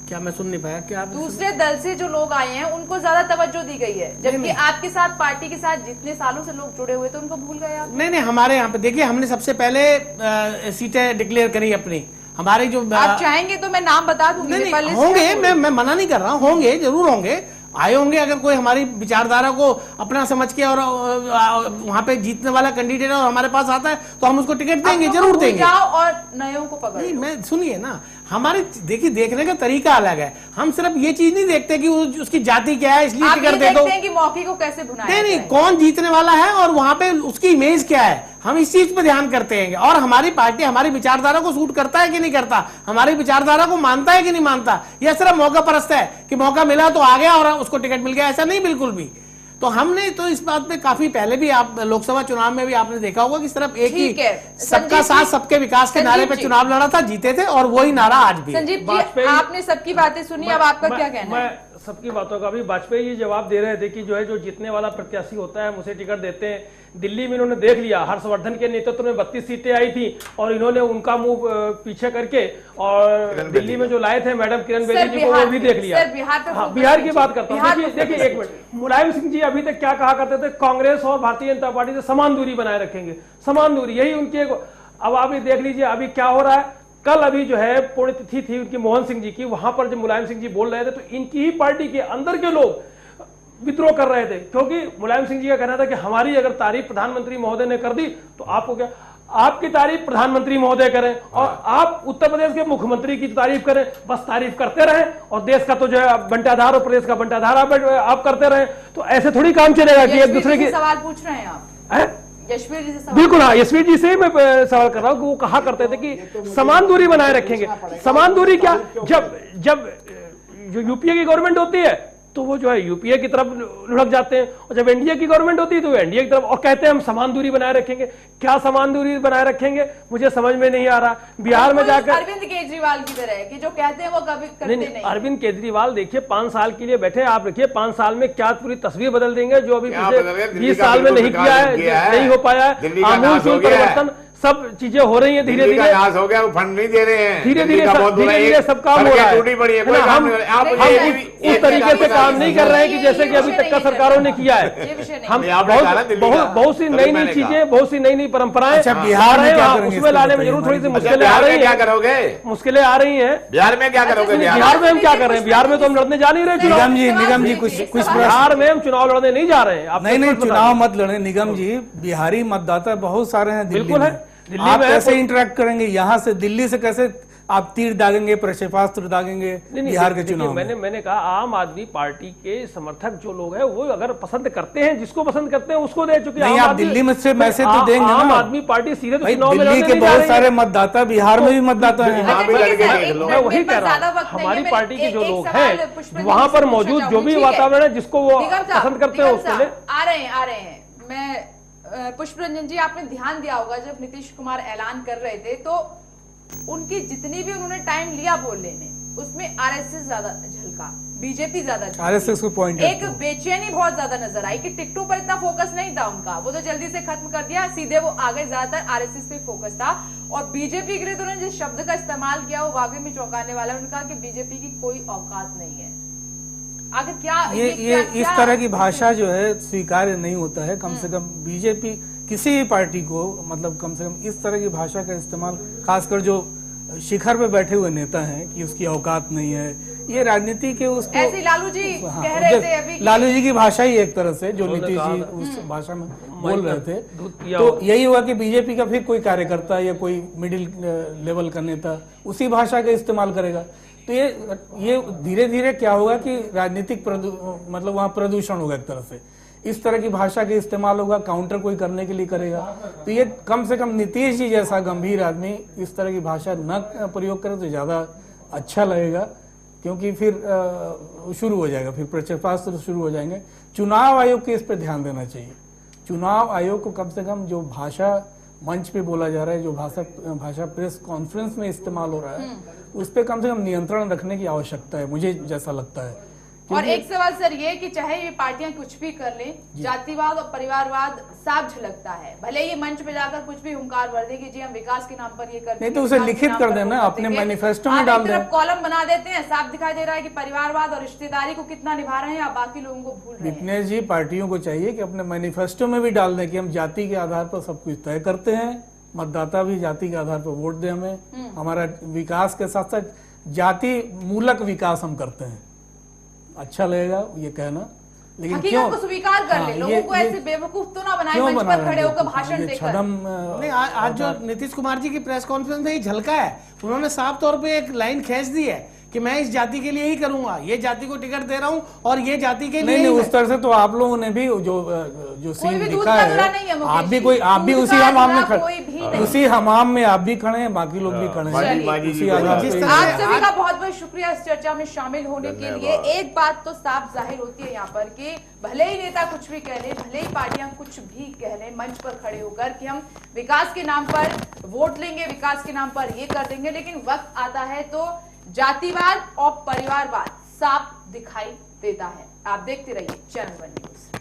क्या मैं सुन नहीं पाया? क्या दूसरे दल से जो लोग आए हैं उनको ज्यादा तवज्जो दी गई है, जबकि आपके साथ पार्टी के साथ जितने सालों से लोग जुड़े हुए थे उनको भूल गए आप? नहीं, हमारे यहाँ पे देखिए हमने सबसे पहले सीटें डिक्लेयर करी अपनी, हमारे जो आप चाहेंगे तो मैं नाम बता दूंगी। नहीं, होंगे, मैं मना नहीं कर रहा हूँ, होंगे, जरूर होंगे, आए होंगे। अगर कोई हमारी विचारधारा को अपना समझ के और वहां पे जीतने वाला कैंडिडेट और हमारे पास आता है तो हम उसको टिकट देंगे, जरूर देंगे। और नयों को पकड़ नहीं, मैं सुनिए ना, हमारे देखिए देखने का तरीका अलग है। हम सिर्फ ये चीज नहीं देखते कि उसकी जाति क्या है इसलिए टिकट दे दो। कि मौके को कैसे भुनाया नहीं नहीं, कौन जीतने वाला है और वहां पे उसकी इमेज क्या है, हम इस चीज पे ध्यान करते हैं। और हमारी पार्टी हमारी विचारधारा को सूट करता है कि नहीं करता, हमारी विचारधारा को मानता है कि नहीं मानता, या सिर्फ मौका परस्त है कि मौका मिला तो आ गया और उसको टिकट मिल गया, ऐसा नहीं बिल्कुल भी। तो हमने तो इस बात पे काफी पहले भी, आप लोकसभा चुनाव में भी आपने देखा होगा कि सिर्फ एक ही सबका साथ सबके विकास के नारे पे चुनाव लड़ा था, जीते थे, और वही नारा आज भी। संजीव जी, आपने सबकी बातें सुनी, अब आपका क्या कहना है? सबकी बातों का भी वाजपेयी जी जवाब दे रहे थे कि जो जीतने वाला प्रत्याशी होता है हम उसे टिकट देते हैं। दिल्ली में इन्होंने देख लिया, हर्षवर्धन के नेतृत्व में 32 सीटें आई थी और इन्होंने उनका मुंह पीछे करके और दिल्ली में जो लाए थे मैडम किरण बेदी जी को, वो भी देख लिया। बिहार की बात करता हूँ। देखिए एक मिनट, मुलायम सिंह जी अभी तक क्या कहा करते थे, कांग्रेस और भारतीय जनता पार्टी से समान दूरी बनाए रखेंगे, समान दूरी, यही उनकी। अब आप ये देख लीजिए अभी क्या हो रहा है। कल अभी जो है पुण्यतिथि थी उनकी मोहन सिंह जी की, वहां पर जब मुलायम सिंह जी बोल रहे थे तो इनकी ही पार्टी के अंदर के लोग विद्रोह कर रहे थे, क्योंकि मुलायम सिंह जी का कहना था कि हमारी अगर तारीफ प्रधानमंत्री महोदय ने कर दी तो आपको क्या, आपकी तारीफ प्रधानमंत्री महोदय करें और आप उत्तर प्रदेश के मुख्यमंत्री की तारीफ करें, बस तारीफ करते रहें और देश का तो जो है बंटाधार और प्रदेश का बंटाधार आप करते रहें, तो ऐसे थोड़ी काम चलेगा कि एक दूसरे की। सवाल पूछ रहे हैं आप यशवीर जी से? बिल्कुल हाँ, यशवीर जी से ही मैं सवाल कर रहा हूँ कि वो कहा करते थे कि समान दूरी बनाए रखेंगे। समान दूरी क्या, जब जो यूपीए की गवर्नमेंट होती है तो वो जो है यूपीए की तरफ लुढ़क जाते हैं, और जब एनडीए की गवर्नमेंट होती है तो वो एनडीए की तरफ, और कहते हैं हम समान दूरी बनाए रखेंगे। क्या समान दूरी बनाए रखेंगे, मुझे समझ में नहीं आ रहा। बिहार में जाकर अरविंद केजरीवाल की तरह है कि जो कहते हैं वो कभी करते नहीं। अरविंद केजरीवाल देखिए 5 साल के लिए बैठे, आप देखिए 5 साल में क्या पूरी तस्वीर बदल देंगे, जो अभी पिछले 20 साल में नहीं किया है, नहीं हो पाया है। आमूल परिवर्तन, सब चीजें हो रही है धीरे धीरे। नाश हो गया, वो फंड नहीं दे रहे हैं, धीरे धीरे सब काम हो रहा है। हम उस तरीके से काम नहीं कर रहे हैं कि जैसे कि अभी तक का सरकारों ने किया है। हम बहुत सी नई नई चीजें, बहुत सी नई नई परंपराएं बिहार में उसमें लाने में जरूर थोड़ी सी मुश्किलें आ रही है। क्या करोगे? मुश्किलें आ रही है बिहार में, क्या करोगे? बिहार में हम क्या कर रहे हैं? बिहार में तो हम लड़ने जा नहीं रहे चुनाव। निगम जी कुछ बिहार में हम चुनाव लड़ने नहीं जा रहे हैं। नहीं, चुनाव मत लड़े निगम जी, बिहारी मतदाता बहुत सारे हैं बिल्कुल है। दिल्ली आप कैसे इंटरेक्ट करेंगे, यहाँ से दिल्ली से कैसे आप तीर दागेंगे, प्रक्षेपास्त्र दागेंगे बिहार के चुनाव में? मैंने कहा आम आदमी पार्टी के समर्थक जो लोग हैं वो अगर पसंद करते हैं, जिसको पसंद करते हैं उसको दे चुके हैं। नहीं, आप दिल्ली में से मैसेज तो देंगे ना। आम आदमी पार्टी सीधे चुनाव में दिल्ली के बहुत सारे मतदाता बिहार में भी मतदाता हैं। मैं वही कह रहा हूँ, हमारी पार्टी के जो लोग हैं वहां पर मौजूद जो भी वातावरण है जिसको वो पसंद करते हैं उसको ले। आ रहे हैं। मैं पुष्प रंजन जी, आपने ध्यान दिया होगा जब नीतीश कुमार ऐलान कर रहे थे तो उनकी जितनी भी उन्होंने टाइम लिया बोलने में, उसमें आरएसएस ज्यादा झलका, बीजेपी ज्यादा, आरएसएस को पॉइंट, एक बेचैनी बहुत ज्यादा नजर आई कि टिकटों पर इतना फोकस नहीं था उनका, वो तो जल्दी से खत्म कर दिया, सीधे वो आगे ज्यादातर आरएसएस पे फोकस था। और बीजेपी के लिए तो उन्होंने जिस शब्द का इस्तेमाल किया वो वाकई में चौंकाने वाला है। उन्होंने कहा कि बीजेपी की कोई औकात नहीं है। आगे क्या ये इस तरह की भाषा जो है स्वीकार्य नहीं होता है। कम से कम बीजेपी किसी भी पार्टी को, मतलब कम से कम इस तरह की भाषा का इस्तेमाल, खासकर जो शिखर पे बैठे हुए नेता हैं कि उसकी औकात नहीं है, ये राजनीति के उसको ऐसे लालू जी कह रहे थे अभी, लालू जी की भाषा ही एक तरह से जो नीतीश जी उस भाषा में बोल रहे थे, तो यही हुआ कि बीजेपी का फिर कोई कार्यकर्ता या कोई मिडिल लेवल का नेता उसी भाषा का इस्तेमाल करेगा। तो ये धीरे धीरे क्या होगा कि राजनीतिक मतलब वहाँ प्रदूषण होगा एक तरह से, इस तरह की भाषा के इस्तेमाल होगा, काउंटर कोई करने के लिए करेगा। तो ये कम से कम नीतीश जी जैसा गंभीर आदमी इस तरह की भाषा न प्रयोग करे तो ज्यादा अच्छा लगेगा, क्योंकि फिर शुरू हो जाएगा, फिर प्रक्षेपास्त्र शुरू हो जाएंगे। चुनाव आयोग को इस पर ध्यान देना चाहिए। चुनाव आयोग को कम से कम जो भाषा मंच पे बोला जा रहा है, जो भाषा प्रेस कॉन्फ्रेंस में इस्तेमाल हो रहा है, उस पर कम से कम नियंत्रण रखने की आवश्यकता है, मुझे जैसा लगता है। और एक सवाल सर ये कि चाहे ये पार्टियां कुछ भी कर लें, जातिवाद और परिवारवाद साफ झलकता है। भले ये मंच पे जाकर कुछ भी हुंकार भर दे कि जी हम विकास के नाम पर ये करते हैं, नहीं तो उसे लिखित कर देना, अपने मैनिफेस्टो में डाल दें। कॉलम बना देते हैं, साफ दिखाई दे रहा है कि परिवारवाद और रिश्तेदारी को कितना निभा रहे हैं, आप बाकी लोगों को भूल रहे हैं। जितने जी पार्टियों को चाहिए कि अपने मैनिफेस्टो में भी डाल दें कि हम जाति के आधार पर सब कुछ तय करते हैं, मतदाता भी जाति के आधार पर वोट दे हमें। हमारा विकास के साथ साथ जाति मूलक विकास हम करते हैं। अच्छा लगेगा ये कहना, लेकिन क्यों को स्वीकार कर ले, लोगों को ऐसे बेवकूफ तो ना बनाए, मंच पर खड़े होकर भाषण देकर। नहीं, आज जो नीतीश कुमार जी की प्रेस कॉन्फ्रेंस में ये झलका है, उन्होंने साफ तौर पे एक लाइन खींच दी है कि मैं इस जाति के लिए ही करूंगा, ये जाति को टिकट दे रहा हूं और ये जाति के लिए नहीं, उस तरह से तो आप लोगों ने भी जो सीन दिखा है, आप भी उसी हमाम में खड़े, उसी हमाम में आप भी खड़े हैं, बाकी लोग भी खड़े हैं। आप सभी का बहुत बहुत शुक्रिया इस चर्चा में शामिल होने के लिए। एक बात तो साफ जाहिर होती है यहाँ पर कि भले ही नेता कुछ भी कह ले, भले ही पार्टियां कुछ भी कह ले मंच पर खड़े होकर कि हम विकास के नाम पर वोट लेंगे, विकास के नाम पर ये कर देंगे, लेकिन वक्त आता है तो जातिवाद और परिवारवाद साफ दिखाई देता है। आप देखते रहिए चैनल 1 न्यूज।